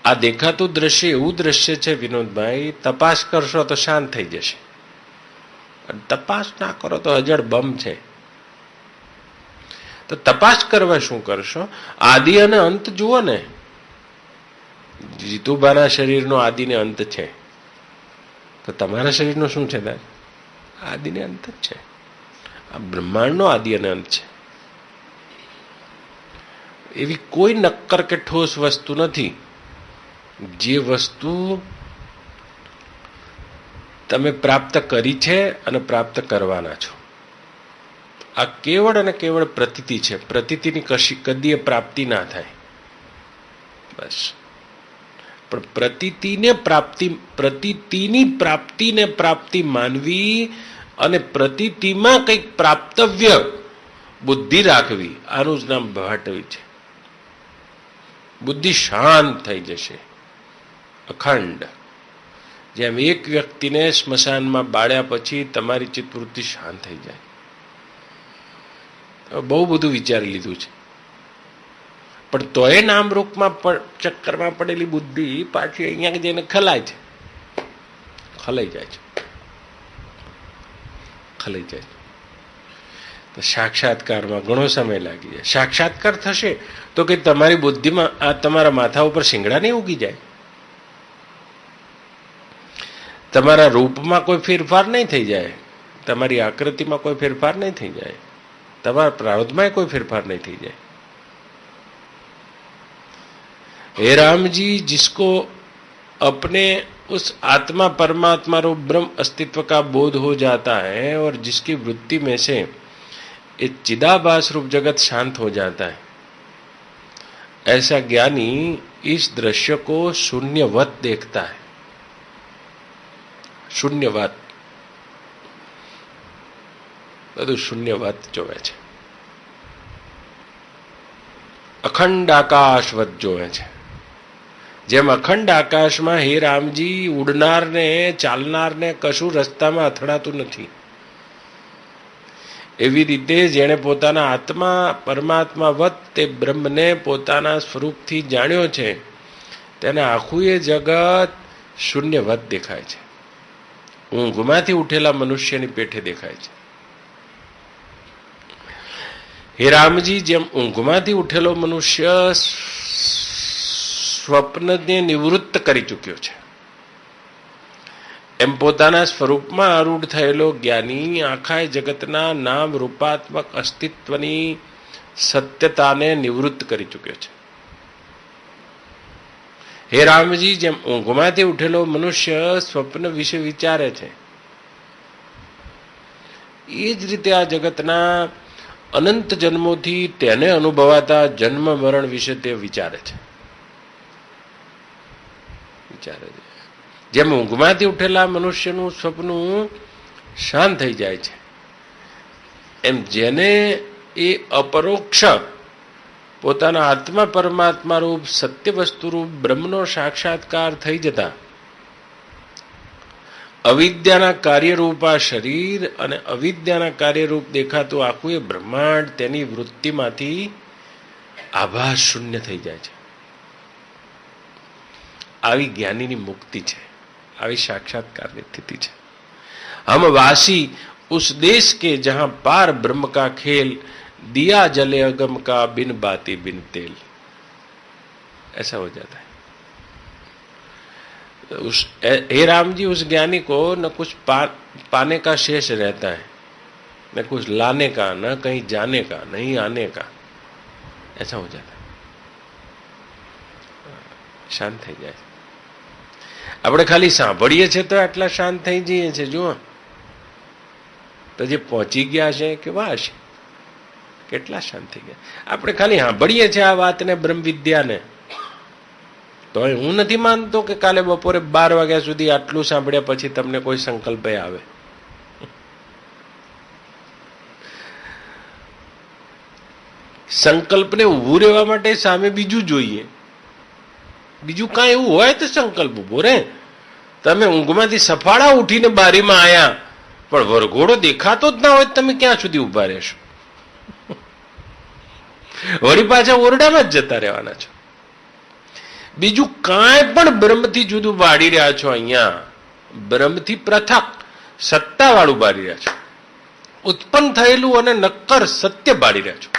આ દેખાતું દ્રશ્ય એવું દ્રશ્ય છે વિનોદભાઈ, તપાસ કરશો તો શાંત થઈ જશે. તપાસ ના કરો તો અજડ બમ છે. તો તપાસ કરવા શું કરશો? આદિ અને અંત જુઓ ને. જીતુબાના શરીરનો આદિ ને અંત છે, તો તમારા શરીરનો શું છે? આદિ ને અંત જ છે. આ બ્રહ્માંડનો આદિ અને અંત છે. એવી કોઈ નક્કર કે ઠોસ વસ્તુ નથી જે વસ્તુ તમે પ્રાપ્ત કરી છે અને પ્રાપ્ત કરવાના છો. આ કેવળ અને કેવળ પ્રતીતિ છે. પ્રતીતિની કદીએ પ્રાપ્તિ ના થાય. બસ. પણ પ્રતીતિની પ્રાપ્તિને પ્રાપ્તિ માનવી અને પ્રતીતિમાં કંઈક પ્રાપ્તવ્ય બુદ્ધિ રાખવી, આનું જ નામ ભાટવી છે. બુદ્ધિ શાંત થઈ જશે, અખંડ. જેમ એક વ્યક્તિને સ્મશાનમાં બાળ્યા પછી તમારી ચિત્તવૃત્તિ શાંત થઈ જાય. બહુ બધું વિચારી લીધું છે, પણ તોય નામરૂપમાં ચક્કરમાં પડેલી બુદ્ધિ પાછી અહીંયા જઈને ખલાય છે, ખલાઈ જાય છે, ખલાઈ જાય છે. તો સાક્ષાત્કારમાં ઘણો સમય લાગી જાય. સાક્ષાત્કાર થશે તો કે તમારી બુદ્ધિમાં આ તમારા માથા ઉપર શિંગડા નહીં ઉગી જાય, તમારા રૂપમાં કોઈ ફેરફાર નહીં થઈ જાય, તમારી આકૃતિમાં કોઈ ફેરફાર નહીં થઈ જાય, તમારા પ્રારબ્ધમાં કોઈ ફેરફાર नहीं थी जाए. हे राम जी, जिसको अपने उस आत्मा परमात्मा रूप ब्रह्म अस्तित्व का बोध हो जाता है और जिसकी वृत्ति में से ये चिदाभास रूप जगत शांत हो जाता है, ऐसा ज्ञानी इस दृश्य को शून्यवत देखता है. शून्यवत, બધું શૂન્યવત જોવે છે. અખંડ આકાશવત જોવે છે. જેમ અખંડ આકાશમાં હે રામજી ઉડનારને ચાલનારને કશું રસ્તામાં અથડાતું નથી, એવી રીતે જેણે પોતાના આત્મા પરમાત્મા વત તે બ્રહ્મને પોતાના સ્વરૂપથી જાણ્યો છે, તેને આખું એ જગત શૂન્યવત દેખાય છે. ઊંઘમાંથી ઉઠેલા મનુષ્યની પેઠે દેખાય છે. હે રામજી, જેમ ઊંઘમાંથી ઉઠેલો મનુષ્ય સ્વપ્નને નિવૃત્ત કરી ચૂક્યો છે, એમ પોતાના સ્વરૂપમાં આરૂઢ થયેલો જ્ઞાની આખા જગતના નામ રૂપાત્મક અસ્તિત્વની સત્યતાને નિવૃત્ત કરી ચૂક્યો છે. હે રામજી, જેમ ઊંઘમાંથી ઉઠેલો મનુષ્ય સ્વપ્ન વિશે વિચારે છે, એ જ રીતે આ જગતના અનંત જન્મોથી તેને અનુભવાતા જન્મ મરણ વિશે તે વિચારે છે. જેમ ઊંઘમાંથી ઉઠેલા મનુષ્યનું સ્વપ્ન શાંત થઈ જાય છે, એમ જેને એ અપરોક્ષ પોતાના આત્મા પરમાત્મા રૂપ સત્ય વસ્તુ રૂપ બ્રહ્મનો સાક્ષાત્કાર થઈ જતા અવિદ્યાના કાર્યરૂપા શરીર અને અવિદ્યાના કાર્યરૂપ દેખાતું આખું એ બ્રહ્માંડ તેની વૃત્તિમાંથી આભાસ શૂન્ય થઈ જાય છે. આવી જ્ઞાનીની મુક્તિ છે, આવી સાક્ષાત્કારની સ્થિતિ છે. હમ વાસી उस देश के जहां पार ब्रह्म का खेल दिया जले अगम का बिन बाती बिन तेल, ऐसा हो जाता है. हे राम जी, उस ज्ञानी को न कुछ पाने का शेष रहता है, न कुछ लाने का, न कहीं जाने का, नहीं आने का. ऐसा हो जाता है. શાંત થઈ જાય. આપણે ખાલી સાંભળીએ છીએ તો આટલા શાંત થઈ જઈએ છીએ. જુઓ તો જે પહોંચી ગયા છે કેવા હશે, કેટલા શાંત થઈ ગયા. આપણે ખાલી સાંભળીએ છીએ આ વાતને, બ્રહ્મ વિદ્યાને, તો હું નથી માનતો કે કાલે બપોરે 12 વાગ્યા સુધી આટલું સાંભળ્યા પછી તમને કોઈ સંકલ્પ આવે. સંકલ્પને ઊભું રહેવા માટે સામે બીજું જોઈએ. બીજું કાંઈ એવું હોય તો સંકલ્પ ઉભો રહે. તમે ઊંઘમાંથી સફાળા ઉઠીને બારીમાં આયા પણ વરઘોડો દેખાતો જ ના હોય તમે ક્યાં સુધી ઉભા રહેશો? વળી પાછા ઓરડામાં જ જતા રહેવાના છો. બીજું કાંઈ પણ બ્રહ્મથી જુદું બાળી રહ્યા છો. અહીંયા બ્રહ્મથી પૃથક સત્તા વાળું બાળી રહ્યા છો. ઉત્પન્ન થયેલું અને નક્કર સત્ય બાળી રહ્યા છો.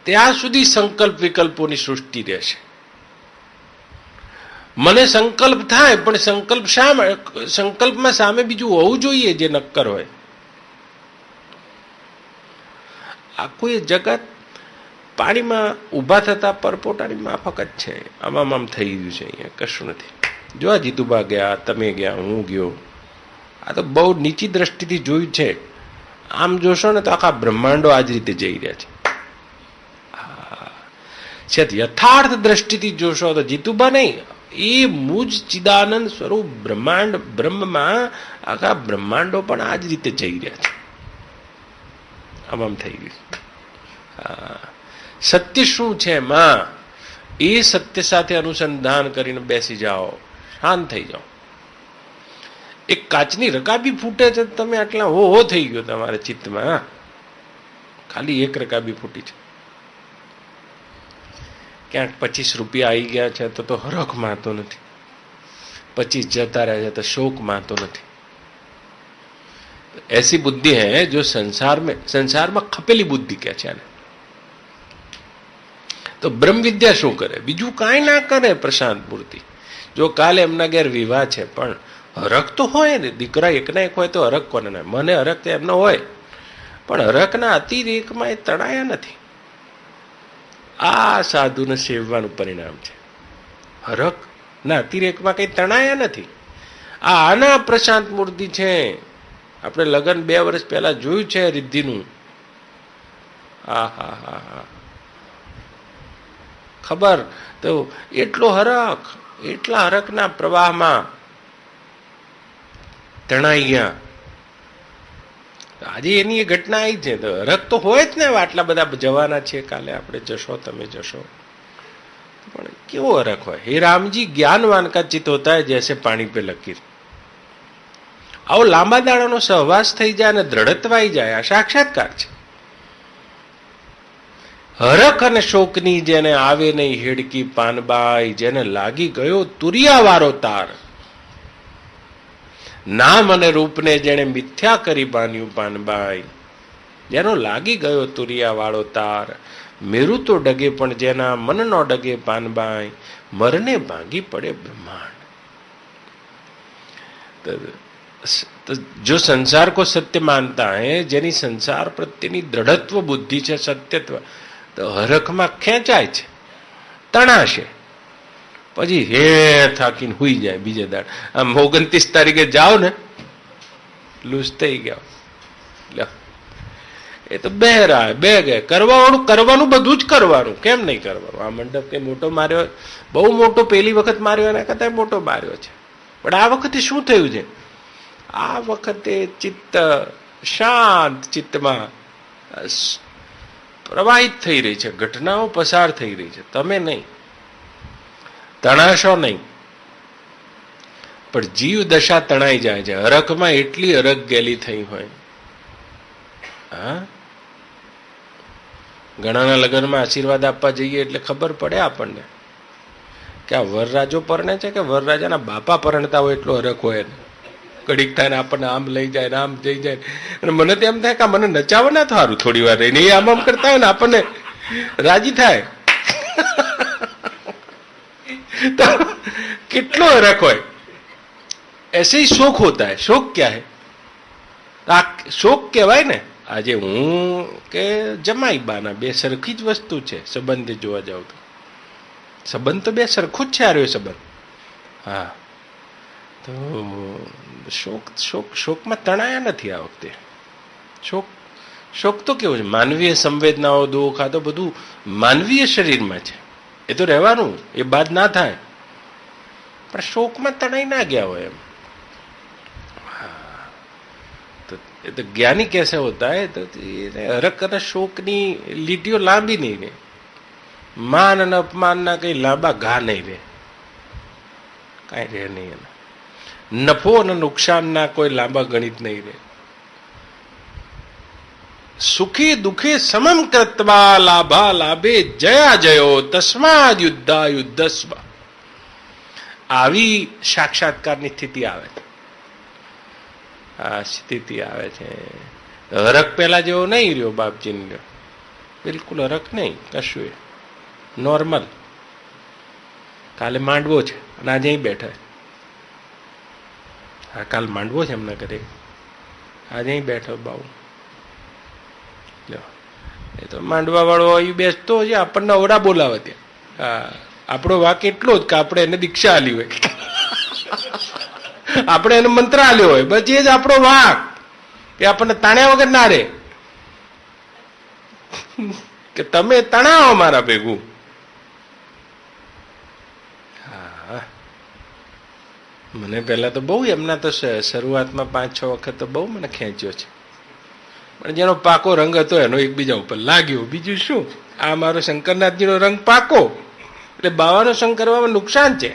ત્યાં સુધી સંકલ્પ વિકલ્પોની સૃષ્ટિ રહેશે. મને સંકલ્પ થાય, પણ સંકલ્પમાં સામે બીજું હોવું જોઈએ જે નક્કર હોય. આખું એ જગત પાણીમાં ઊભા થતા પરપોટાની માફક જ છે. આમ થઈ ગયું છે. અહીંયા કશું નથી. જો આ જીતુબા ગયા, તમે ગયા, હું ગયો. આ તો બહુ નીચી દ્રષ્ટિથી જોયું છે. આમ જોશો ને તો આખા બ્રહ્માંડો આ જ રીતે જઈ રહ્યા છે. યથાર્થ દ્રષ્ટિથી જોશો તો જીતુબા નહીં, એ મુજ ચિદાનંદ સ્વરૂપ બ્રહ્માંડ બ્રહ્મમાં આખા બ્રહ્માંડો પણ આ જ રીતે જઈ રહ્યા છે. આમ થઈ ગયું. સત્ય શું છે એમાં, એ સત્ય સાથે અનુસંધાન કરીને બેસી જાઓ, શાંત થઈ જાઓ. એક કાચની રકાબી ફૂટે છે, તમે આટલા હો થઈ ગયો તમારા ચિત્તમાં. ખાલી એક રકાબી ફૂટી છે. ક્યાંક 25 રૂપિયા આવી ગયા છે તો હરખ માનતો નથી. 25 જતા રહ્યા છે તો શોક માનતો નથી. ऐसी बुद्धि है जो संसार में खपेली बुद्धि क्या છે આને. તો બ્રહ્મ વિદ્યા શું કરે? બીજું કાંઈ ના કરે. પ્રશાંત મૂર્તિ જો કાલે એમના ઘેર વિવાહ છે, પણ હરખ તો હોય ને. દીકરા એકના એક હોય તો હરખ કોને ના? મને હરખ તો એમનો હોય, પણ હરખના અતિરેકમાં એ તણાયા નથી. આ સાધુને સેવવાનું પરિણામ છે. હરખ ના અતિરેકમાં કઈ તણાયા નથી. આના પ્રશાંત મૂર્તિ છે. આપણે લગ્ન 2 વર્ષ પહેલા જોયું છે રિદ્ધિનું. ખબર તો એટલો હરખ, એટલા હરખના પ્રવાહમાં તણાઈ ગયા. આજે એની એ ઘટના આવી છે. તો હરખ તો હોય જ ને. આટલા બધા જવાના છે, કાલે આપણે જશો, તમે જશો. પણ કેવો હરખ હોય? હે રામજી, જ્ઞાનવાન કા ચિત્ત હોતા है जैसे पानी पे लकीर. આવો લાંબા દાડાનો સહવાસ થઈ જાય અને દ્રઢત્વ આવી જાય, આ સાક્ષાત્કાર છે. હરખ અને શોકની જેને આવે નહીં હેડકી પાનબાઈ, જેને લાગી ગયો તુરિયાવાળો તાર, નામ અને રૂપને જેને મિથ્યા કરી બાન્યું પાનબાઈ, જેનો લાગી ગયો તુરિયાવાળો તાર, મેરું તો ડગે પણ જેના મન નો ડગે પાનબાઈ, મરને ભાંગી પડે બ્રહ્માંડ. तो जो संसार को सत्य मानता है, જેની સંસાર પ્રત્યેની દ્રઢત્વ બુદ્ધિ છે, સત્યત્વ, તો હરખમાં ખેંચાય છે, તણાશે. પછી હે થાકીને હુઈ જાય. બીજે દાડ આમ 29 તારીખે જાઓ ને, લૂઝ થઈ ગયા. એ તો બહેરા બે ગયા. કરવાનું બધું જ કરવાનું. કેમ નહીં કરવાનું? આ મંડપ કે મોટો માર્યો, બહુ મોટો પેલી વખત માર્યો એના કરતા મોટો માર્યો છે. પણ આ વખતે શું થયું છે? આ વખતે ચિત્ત શાંત ચિત્તમાં પ્રવાહિત થઈ રહી છે. ઘટનાઓ પસાર થઈ રહી છે. તમે નહીં, તણાશો નહીં, પણ જીવ દશા તણાઈ જાય છે. હરખમાં એટલી હરખ ગેલી થઈ હોય. હા, ઘણાના લગ્નમાં આશીર્વાદ આપવા જઈએ એટલે ખબર પડે આપણને કે આ વરરાજો પરણે છે કે વરરાજાના બાપા પરણતા હોય. એટલો હરખ હોય ને. કડીક થાય ને આપણને આમ લઈ જાય ને આમ જઈ જાય. અને મને તો એમ થાય કે મને નચાવો ના થારું થોડી વાર રહીને. એ આમ કરતા હોય ને આપણને રાજી થાય. તો કેટલો હરખ હોય. ऐसे ही शोक होता है. शोक क्या है? શોક કહેવાય ને. આજે હું કે જમાઈ બાના બે સરખી જ વસ્તુ છે. સંબંધ જોવા જાવ તો સંબંધ તો બે સરખું જ છે. આ રહ્યો સંબંધ. હા, તો શોકમાં તણાયા નથી આ વખતે. શોક તો કેવું છે? માનવીય સંવેદનાઓ, દુઃખ, આ તો બધું માનવીય શરીરમાં છે. એ તો રહેવાનું, એ બાદ ના થાય. પણ શોકમાં તણાઈ ના ગયા હોય એમ. એ તો જ્ઞાની कैसे होता है? તો હરખ અને શોકની લીટીઓ લાંબી નહીં રહે. માન અને અપમાનના કઈ લાંબા ઘા નહીં રહે. કાંઈ રહે નહીં. નફો અને નુકસાનના કોઈ લાંબા ગણિત નહીં રહે. સુખી દુઃખે સમમ કૃત્વા લાભા લાભે જયા જયો તસ્માદ યુદ્ધા યુદ્ધસ્વ. આવી સાક્ષાત્કારની સ્થિતિ આવે છે. આ સ્થિતિ આવે છે. હરખ પેલા જેવો નહીં રહ્યો બાપજીને રહ્યો, બિલકુલ હરખ નહીં કશું. નોર્મલ. કાલે માંડવો છે અને આજે અહીં બેઠા. હા, કાલ માંડવો છે એમના ઘરે, આજે અહીં બેઠો બાઉ. એ તો માંડવા વાળો અહીં બેસતો છે, આપણને ઓડા બોલાવે ત્યાં. હા, આપણો વાક એટલો જ કે આપણે એને દીક્ષા આલી હોય, આપણે એને મંત્ર આલ્યો હોય, બસ એ જ આપણો વાક. કે આપણને તાણ્યા વગર ના રે કે તમે તણાવો મારા ભેગું. હા, મને પહેલા તો બહુ એમના તો શરૂઆતમાં 5-6 વખત તો બહુ મને ખેંચ્યો છે, પણ જેનો પાકો રંગ હતો એનો એકબીજા ઉપર લાગ્યો. બીજું શું, આ મારો શંકરનાથજીનો રંગ પાકો, એટલે બાવાનો સંગ કરવામાં નુકસાન છે.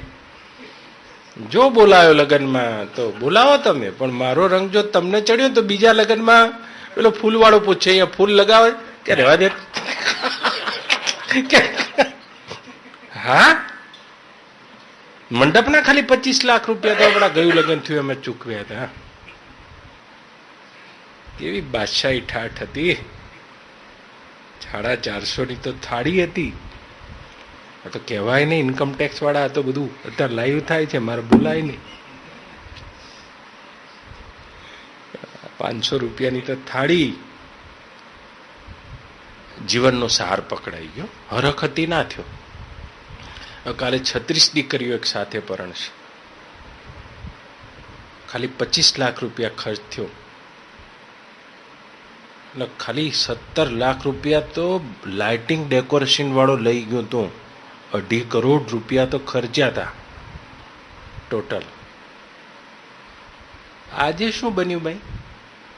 જો બોલાયો લગ્નમાં તો બોલાવો તમે, પણ મારો રંગ જો તમને ચડ્યો તો બીજા લગ્નમાં પેલો ફૂલ વાળો પૂછે અહીંયા ફૂલ લગાવે કે રહેવા દે. હા, મંડપના ખાલી 25 લાખ રૂપિયા તો આપણા ગયું લગ્ન થયું અમે ચૂકવ્યા હતા. કેવી બાદશાહી ઠાઠ હતી. 450 ની તો થાળી હતી. આ તો કહેવાય નહીં, ઇન્કમ ટેક્સ વાળા તો બધું અત્યારે લાઈવ થાય છે, મારે બોલાય નહીં. 500 રૂપિયાની તો થાળી. જીવનનો સાર પકડાઈ ગયો. હરખ હતી ના થયો. કાલે 36 દીકરીઓ એક સાથે પરણશે. ખાલી 25 લાખ રૂપિયા ખર્ચ થયો. એટલે ખાલી 17 લાખ રૂપિયા તો લાઇટિંગ ડેકોરેશન વાળો લઈ ગયો તો 2.5 કરોડ રૂપિયા તો ખર્ચ્યા હતા ટોટલ. આજે શું બન્યું ભાઈ?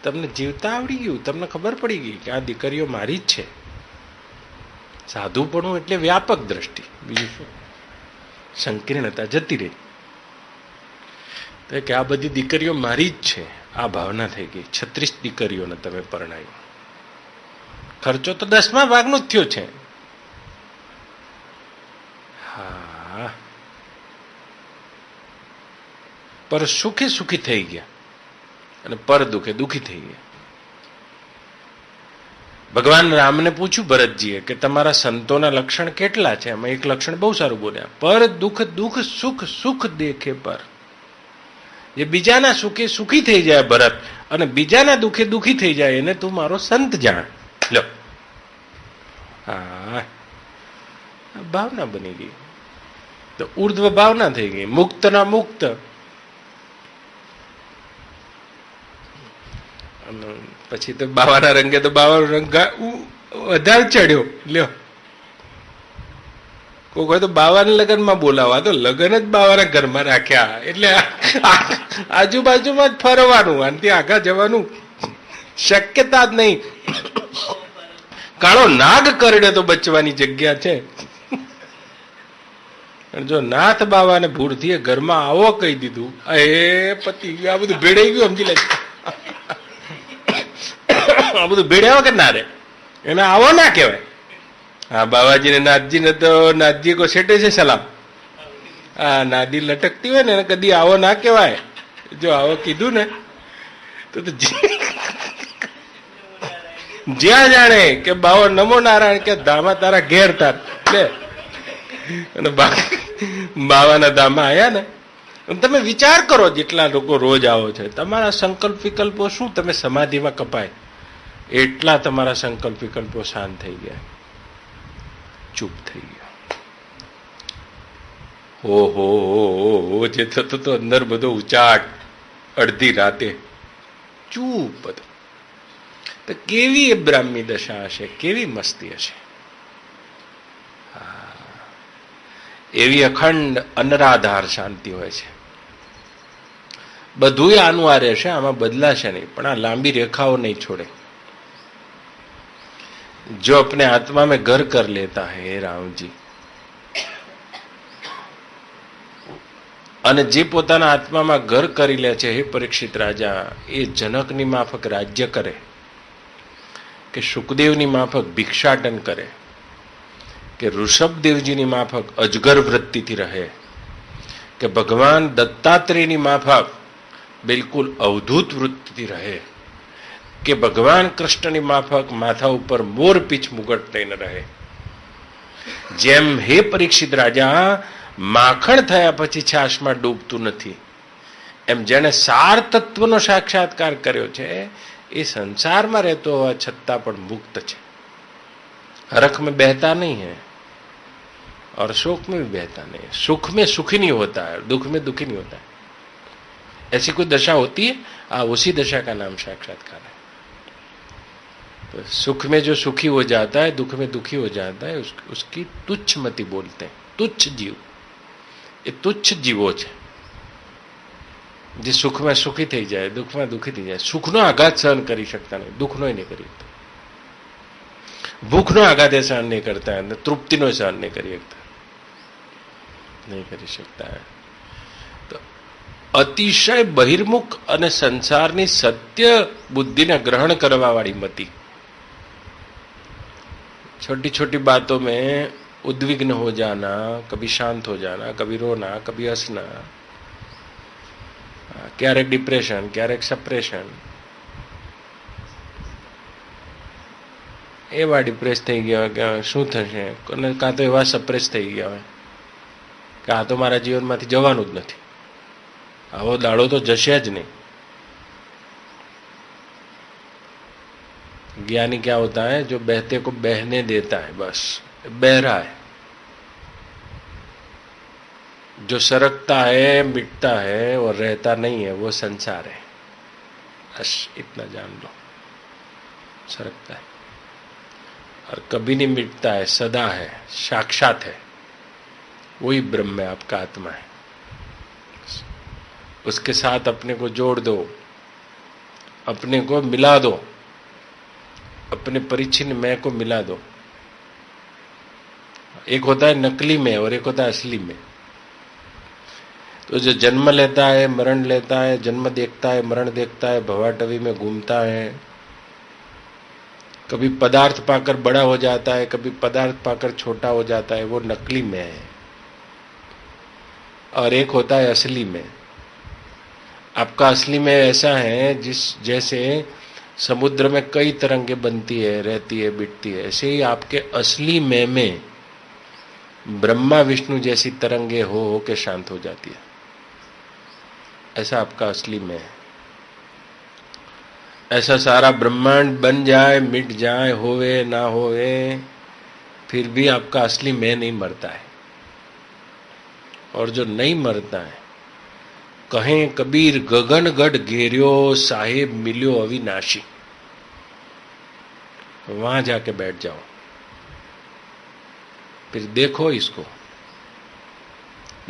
તમને જીવતા આવડી ગયું, તમને ખબર પડી ગઈ કે આ દીકરીઓ મારી જ છે. સાધુપણું એટલે વ્યાપક દ્રષ્ટિ, બીજું શું, સંકીર્ણતા જતી રહી. તો કે આ બધી દીકરીઓ મારી જ છે, આ ભાવના થઈ ગઈ. 36 દીકરીઓને તમે પરણાવી. ખર્ચો તો 10મા ભાગનો જ થયો છે. હા, પર સુખે સુખી થઈ ગયા અને પર દુઃખે દુઃખી થઈ ગયા. ભગવાન રામને પૂછ્યું ભરતજીએ કે તમારા સંતોના લક્ષણ કેટલા છે? એમાં એક લક્ષણ બહુ સારું બોલ્યા, પર દુઃખ દુઃખ સુખ સુખ દેખે પર. જે બીજાના સુખે સુખી થઈ જાય ભરત, અને બીજાના દુઃખે દુઃખી થઈ જાય, એને તું મારો સંત જાણ. લો, હા, ભાવના બની ગઈ. તો ઉર્ધ્વ ભાવના થઈ ગઈ, મુક્ત ના મુક્ત. પછી તો બાવાના રંગે તો બાવાનો રંગ વધારે ચડ્યો. લ્યો, કોઈ તો બાવાના લગ્નમાં બોલાવા, તો લગ્ન જ બાવાના ઘરમાં રાખ્યા. એટલે આજુબાજુમાં જ ફરવાનું, આનાથી આગળ જવાનું શક્યતા જ નહીં. કાળો નાગ કરડે તો બચવાની જગ્યા છે. જો નાથ બાવાને ભૂરથી ઘરમાં આવો કહી દીધું, એ પતિ આ બધું ભેડાઈ ગયું. સમજી લે, આ બધું ભેડાવા કે ના રે, એને આવો ના કહેવાય. હા, બાવાજી ને નાથજી ને તો નાથજી કો સેટે છે સલામ. હા, નાદી લટકતી હોય ને એને કદી આવો ના કહેવાય. જો આવો કીધું ને તો જ્યાં જાણે કે બાવો નમો નારાયણ કે ધામા તારા ઘેર તાર લે. અને બાવાના ધામા આયા ને, તમે વિચાર કરો, જેટલા લોકો રોજ આવો છે, તમારા સંકલ્પ વિકલ્પો શું તમે સમાધિમાં કપાય એટલા તમારા સંકલ્પ વિકલ્પો શાંત થઈ ગયા, ચૂપ થઈ ગયા. ઓહો, જે થતો તો અંદર બધો ઉચાટ, અડધી રાતે ચૂપ. તો કેવી એ બ્રાહ્મી દશા હશે, કેવી મસ્તી હશે. એવી અખંડ અનરાધાર શાંતિ હોય છે. બધું આનું આ રહેશે, આમાં બદલાશે નહીં, પણ આ લાંબી રેખાઓ નહીં છોડે. जो अपने आत्मा में घर कर लेता है, हे राम जी, અને જે પોતાના આત્મામાં ઘર કરી લે છે, હે પરીક્ષિત રાજા, એ જનકની માફક રાજ્ય કરે, કે સુખદેવની માફક ભિક્ષાટન કરે, કે ઋષભદેવજીની માફક અજગર વૃત્તિથી રહે, કે ભગવાન દત્તાત્રેયની માફક બિલકુલ અવધૂત વૃત્તિથી રહે, કે ભગવાન કૃષ્ણની માફક માથા ઉપર મોરપીછ મુગટ લઈને રહે. જેમ હે પરીક્ષિત રાજા માખણ થયા પછી છાશમાં ડૂબતું નથી, એમ જેને સાર તત્વનો સાક્ષાત્કાર કર્યો છે એ સંસારમાં રહેતો હોવા છતાં પણ મુક્ત છે. हरख में बहता नहीं है और शोक में भी बहता नहीं है. सुख में सुखी नहीं होता है, दुख में दुखी नहीं होता है. ऐसी कोई दशा होती है, उसी दशा का नाम साक्षात्कार है. तो सुख में जो सुखी हो जाता है, दुख में दुखी हो जाता है, उसकी तुच्छ मति बोलते हैं. तुच्छ जीव, ये तुच्छ जीवो છે જે સુખમાં સુખી થઈ જાય, દુઃખમાં દુઃખી થઈ જાય. સુખનો આઘાત સહન કરી શકતા નહીં, દુઃખનો નહીં કરી શકતા, ભૂખનો આઘાત એ સહન નહીં કરતા, તૃપ્તિનો સહન નહીં કરી શકતા, નહીં કરી શકતા. તો અતિશય બહિર્મુખ અને સંસારની સત્ય બુદ્ધિને ગ્રહણ કરવા વાળી મતિ, छोटी छोटी बातों में उद्विग्न हो जाना, कभी शांत हो जाना, कभी रोना, कभी हंसना, क्यारेक डिप्रेशन, क्यारेक सप्रेशन. એવા ડિપ્રેસ થઈ ગયા કે શું થશે, અને કાં તો એવા સપ્રેસ થઈ ગયા હોય કે આ તો મારા જીવનમાંથી જવાનું જ નથી, આવો દાડો તો જશે જ નહીં. ज्ञानी क्या होता है, जो बहते को बहने देता है, बस बह रहा है. जो सरकता है, मिटता है और रहता नहीं है, वो संसार है. बस इतना जान लो, सरकता है और कभी नहीं मिटता है, सदा है, साक्षात है, वही ब्रह्म है, आपका आत्मा है. उसके साथ अपने को जोड़ दो, अपने को मिला दो, अपने परिच्छिन्न मैं को मिला दो. एक होता है नकली में और एक होता है असली में. तो जो जन्म लेता है, मरण लेता है, जन्म देखता है, मरण देखता है, भवाटवी में घूमता है, कभी पदार्थ पाकर बड़ा हो जाता है, कभी पदार्थ पाकर छोटा हो जाता है, वो नकली में है. और एक होता है असली में. आपका असली में ऐसा है जैसे समुद्र में कई तरंगें बनती है, रहती है, बिटती है, ऐसे ही आपके असली में ब्रह्मा विष्णु जैसी तरंगे हो के शांत हो जाती है. ऐसा आपका असली में है. ऐसा सारा ब्रह्मांड बन जाए, मिट जाए, होवे ना होवे, फिर भी आपका असली में नहीं मरता है. और जो नहीं मरता है, कहें कबीर गगनगढ़ घेरियो, साहेब मिलियो अविनाशी, वहां जाके बैठ जाओ, फिर देखो इसको.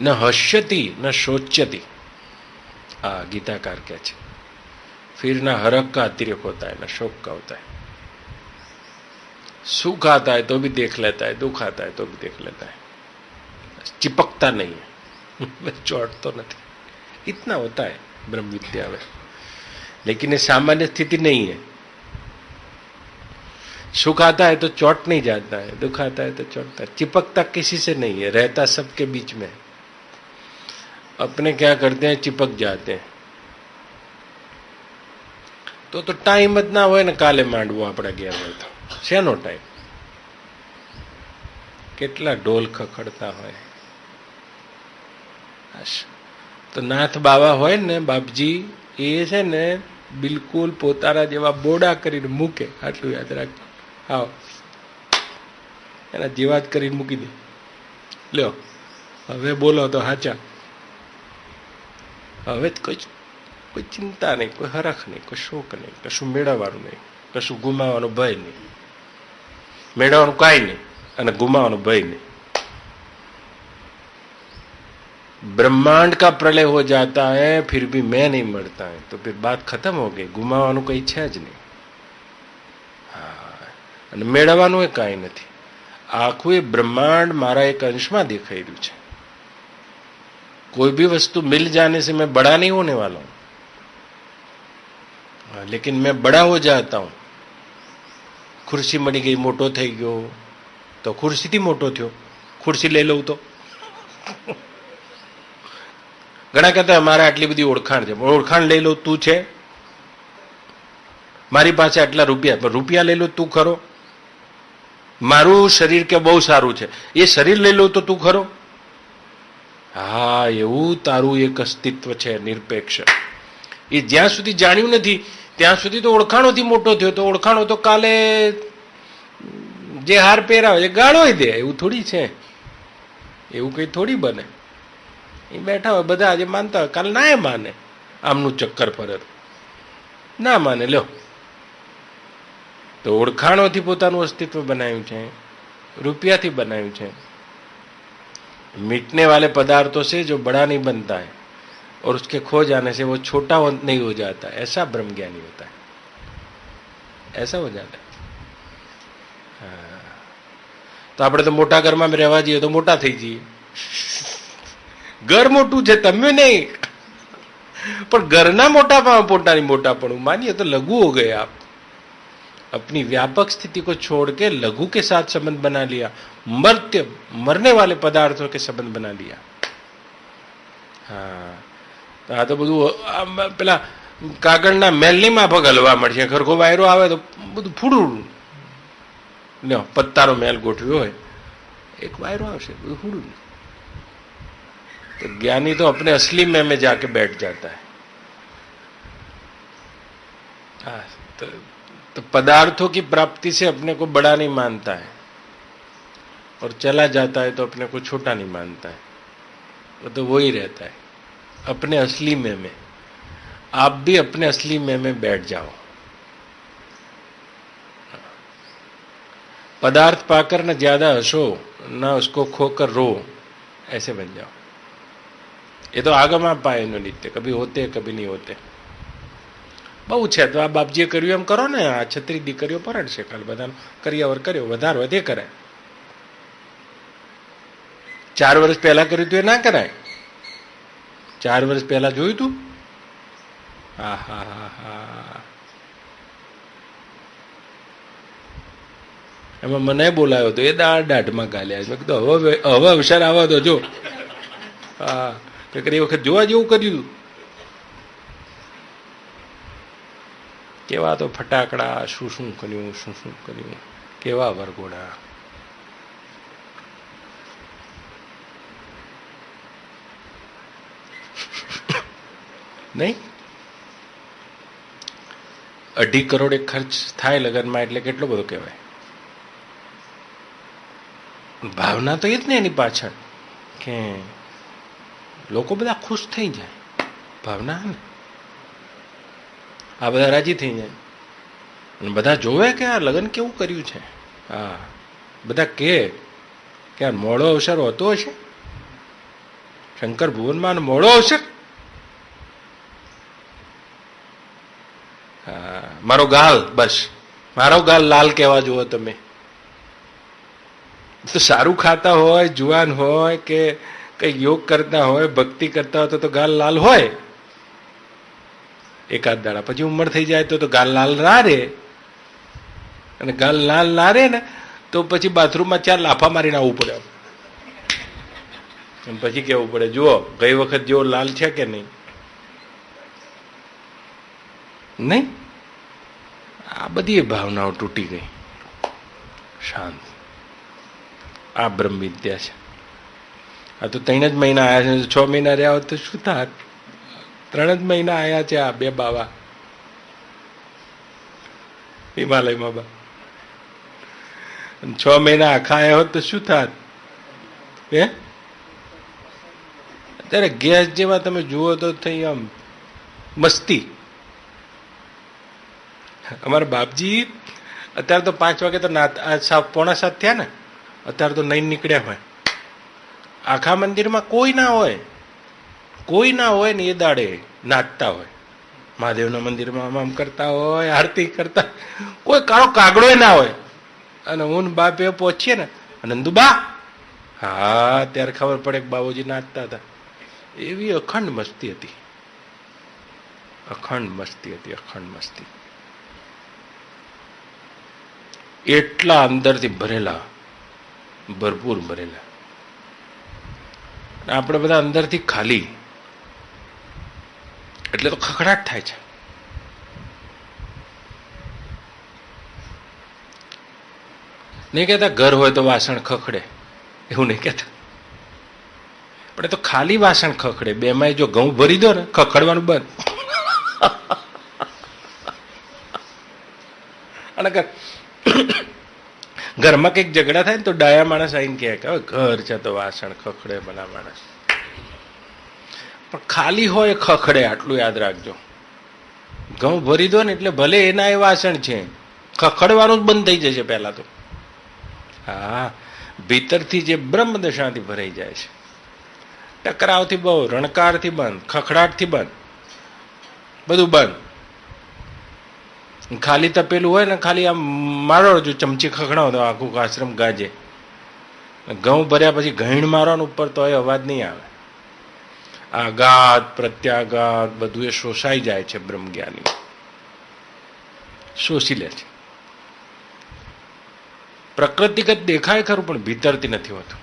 न हश्यति न शोच्यति, गीताकार क्या है. फिर ना हरक का अतिरेक होता है, ना शोक का होता है. सुख आता है तो भी देख लेता है, दुख आता है तो भी देख लेता है, चिपकता नहीं है, चोट तो नहीं. इतना होता है ब्रह्म विद्या में. लेकिन ये सामान्य स्थिति नहीं है. सुख आता है तो चोट नहीं जाता है, दुख आता है तो चोटता है, चिपकता किसी से नहीं है, रहता सबके बीच में. अपने क्या करते हैं, चिपक जाते हैं. तो टाइम જ ના હોય ને કાલે માંડવું આપણા ઘેર હોય તો શેનો ટાઈમ. કેટલા ઢોલ ખખડતા હોય. તો નાથ બાવા હોય ને બાપજી, એ છે ને બિલકુલ પોતાના જેવા બોડા કરીને મૂકે, આટલું યાદ રાખજો. હા, એના જેવા જ કરીને મૂકી દે. લ્યો હવે બોલો તો હાચા. હવે કોઈ ચિંતા નહીં, કોઈ હરખ નહીં, કોઈ શોક નહીં, કશું મેળવવાનું નહીં, કશું ગુમાવવાનું ભય નહીં. મેળવવાનું કાંઈ નહીં અને ગુમાવવાનું ભય નહીં. ब्रह्मांड का प्रलय हो जाता है, फिर भी मैं नहीं मरता है, तो फिर बात खत्म हो गई. गुमावવાનું કઈ છે જ નહીં. અને મેળવવાનું એ કાંઈ નથી. આખું એ બ્રહ્માંડ મારા એક અંશમાં દેખાઈ રહ્યું છે. कोई भी वस्तु मिल जाने से मैं बड़ा नहीं होने वाला हूं, लेकिन मैं बड़ा हो जाता हूं. ખુરશી મળી ગઈ, મોટો થઈ ગયો, તો ખુરશીથી મોટો થયો. ખુરશી લઈ લઉં તો ઘણા કહેતા મારે આટલી બધી ઓળખાણ છે, ઓળખાણ લઈ લઉં તું છે, મારી પાસે આટલા રૂપિયા, રૂપિયા લઈ લો તું ખરો, મારું શરીર કે બહુ સારું છે, એ શરીર લઈ લો તો તું ખરો. હા, એવું તારું એક અસ્તિત્વ છે નિરપેક્ષ. એ જ્યાં સુધી જાણ્યું નથી ત્યાં સુધી તો ઓળખાણોથી મોટો થયો, તો ઓળખાણો તો કાલે જે હાર પહેરાવે એ ગાળોય દે, એવું થોડી છે, એવું કઈ થોડી બને. એ બેઠા હોય બધા આજે માનતા હોય, કાલે ના માને, આમનું ચક્કર ફરે ના માને. લ્યો, તો ઓળખાણોથી પોતાનું અસ્તિત્વ બનાવ્યું છે, રૂપિયાથી બનાવ્યું છે. मिटने वाले पदार्थों से जो बड़ा नहीं बनता है और उसके खो जाने से वो छोटा नहीं हो जाता, ऐसा ब्रह्म ज्ञानी होता है, ऐसा हो जाता है. તો આપણે તો મોટા ઘરમાં રહેવા જઈએ તો મોટા થઈ જઈએ. ઘર મોટું છે, તમે નહીં, પણ ઘરના મોટાપણ પોતાની મોટાપણું मानिए तो लघु हो गए आप. अपनी व्यापक स्थिति को छोड़ के लघु के साथ संबंध बना लिया, मरने वाले पदार्थों के संबंध बना लिया. હા, આ તો બધું પેલા કાગળના મેલની માફક હલવા મળશે. ખરખો વાયરો આવે તો બધું ફૂડું, લ્યો પત્તારો મેલ ગોઠવ્યો હોય, એક વાયરો આવશે, બધું ફૂડું. तो ज्ञानी तो अपने असली में जाके बैठ जाता है. हाँ, तो पदार्थों की प्राप्ति से अपने को बड़ा नहीं मानता है और चला जाता है तो अपने को छोटा नहीं मानता है. वो तो वही रहता है अपने असली में. आप भी अपने असली में बैठ जाओ. पदार्थ पाकर न ज्यादा हंसो, न उसको खोकर रो, ऐसे बन जाओ. ये तो આગમ પાય એનો નિત્ય, કભી હોતે કભી નહીં હોતે. બહુ છે તો આ બાપજીએ કર્યું એમ કરો ને. આ 36 દીકરીઓ પરણશે, કાલ બધાનો કર્યાવર કર્યો, વધારો તે કરાય. 4 વર્ષ પહેલા કર્યું તું એ ના કરાય. 4 વર્ષ પહેલા જોયું તું. હા હા હા હા, એમાં મને બોલાવ્યો તો એ દાઢમાં ગાલ્યા. મેં કીધું હવે અવસર આવો તો જો. હા, એ વખત જોવા જેવું કર્યું. કેવા તો ફટાકડા, શું શું કર્યું, શું શું કર્યું, કેવા વરઘોડા. નહીં, 2.5 કરોડ એક ખર્ચ થાય લગ્નમાં, એટલે કેટલો બધો કહેવાય. ભાવના તો એ જ ને એની પાછળ, કે લોકો બધા ખુશ થઈ જાય. ભાવના ને આ બધા રાજી થઈ જાય અને બધા જોવે કે આ લગ્ન કેવું કર્યું છે. હા, બધા કે આ મોડો અવસર હોતો હશે, શંકર ભુવનમાં મોડો અવસર. હા, મારો ગાલ, બસ મારો ગાલ લાલ કહેવા જુઓ તમે. તો સારું ખાતા હોય, જુવાન હોય, કે કઈ યોગ કરતા હોય, ભક્તિ કરતા હોય તો ગાલ લાલ હોય એકાદ દાડા. પછી ઉંમર થઈ જાય તો ગાલ લાલ ના રે. અને ગાલ લાલ ના રે ને તો પછી બાથરૂમમાં 4 લાફા મારીને આવવું પડે. અને પછી કેવું પડે, જુઓ ગઈ વખત જેવો લાલ છે કે નહીં. નહીં, આ બધી ભાવનાઓ તૂટી ગઈ. શાંત. આ બ્રહ્મ વિદ્યા છે. આ તો 3 જ મહિના આવ્યા છે. 6 મહિના રહ્યા હોત તો શું થાત? 3 જ મહિના આવ્યા છે આ 2 બાવા હિમાલયમાં બા. 6 મહિના આખા આવ્યા હોત તો શું થાત? હે, અત્યારે ગેસ જેવા તમે જુઓ તો થઈ આમ મસ્તી. અમારા બાપજી અત્યારે તો 5 વાગે તો 6:45 થયા ને, અત્યારે તો નહીં નીકળ્યા હોય. આખા મંદિરમાં કોઈ ના હોય ને એ દાડે નાચતા હોય. મહાદેવના મંદિરમાં આમ કરતા હોય, આરતી કરતા, કોઈ કાળો કાગડો ના હોય. અને હું બાપે પહોંચીએ ને, નંદુબા, હા ત્યારે ખબર પડે કે બાબુજી નાચતા હતા. એવી અખંડ મસ્તી હતી, અખંડ મસ્તી હતી, અખંડ મસ્તી. એટલા અંદરથી ભરેલા, ભરપૂર ભરેલા. આપણે બધા અંદરથી ખાલી, એટલે તો ખખડાટ થાય છે. નહીં કહેતા ઘર હોય તો વાસણ ખખડે, એવું નહીં કહેતા. પણ એ તો ખાલી વાસણ ખખડે. બેમાં જો ઘઉં ભરી દો ને, ખખડવાનું બંધ. અને ઘરમાં કંઈક ઝઘડા થાય ને તો ડાયા માણસ આવીને કહે કે હવે ઘર છે તો વાસણ ખખડે ભલા માણસ. પણ ખાલી હોય ખખડે, આટલું યાદ રાખજો. ઘઉં ભરી દો ને એટલે ભલે એના એ વાસણ છે, ખખડવાનું જ બંધ થઈ જશે પહેલા તો. હા, ભીતરથી જે બ્રહ્મ દશાથી ભરાઈ જાય છે. ટકરાવથી બહુ, રણકારથી બંધ, ખખડાટથી બંધ, બધું બંધ. ખાલી તપેલું હોય ને, ખાલી આમ મારો જો ચમચી ખખડાવો તો આખું આશ્રમ ગાજે. ઘઉં ભર્યા પછી ઘઈણ મારવાનું ઉપર તો એ અવાજ નહીં આવે. આઘાત પ્રત્યાઘાત બધું એ શોષાઈ જાય છે. બ્રહ્મજ્ઞાની શોષી લે છે. પ્રકૃતિગત દેખાય ખરું, પણ ભીતરથી નથી હોતું.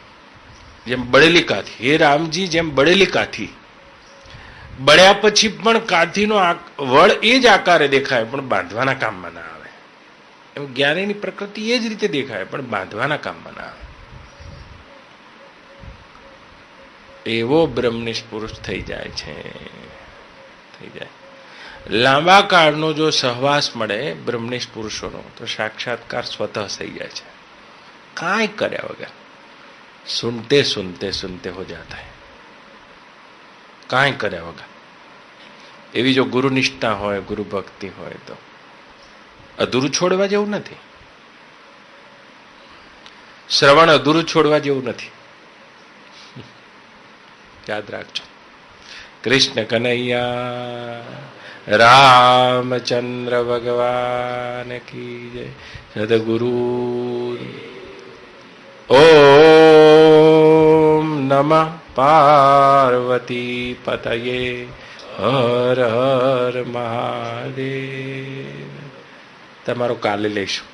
જેમ બળેલી કાથી, હે રામજી, જેમ બળેલી કાથી, બળ્યા પછી પણ કાથીનો વળ એ જ આકારે દેખાય, પણ બાંધવાના કામમાં ના આવે. એમ જ્ઞાનીની પ્રકૃતિ એ જ રીતે દેખાય, પણ બાંધવાના કામમાં ના આવે. એવો બ્રહ્મનિષ્ઠ પુરુષ થઈ જાય છે, થઈ જાય. લાંબા કાળનો જો સહવાસ મળે બ્રહ્મનિષ્ઠ પુરુષોનો, તો સાક્ષાત્કાર સ્વતઃ થઈ જાય છે, કાંઈ કર્યા વગર. સુનતે સુનતે સુનતે હો જાતા હૈ, કાંઈ કર્યા વગર. એવી જો ગુરુ નિષ્ઠા હોય, ગુરુ ભક્તિ હોય, તો અધૂરું છોડવા જેવું નથી. શ્રવણ અધૂરું છોડવા જેવું નથી. યાદ રાખજો. કૃષ્ણ કનૈયા રામચંદ્ર ભગવાન કી જય. સદગુરુ ઓમ નમઃ પાર્વતી પતયે હર હર મહાદેવ. તમારો કાલે લઈશું.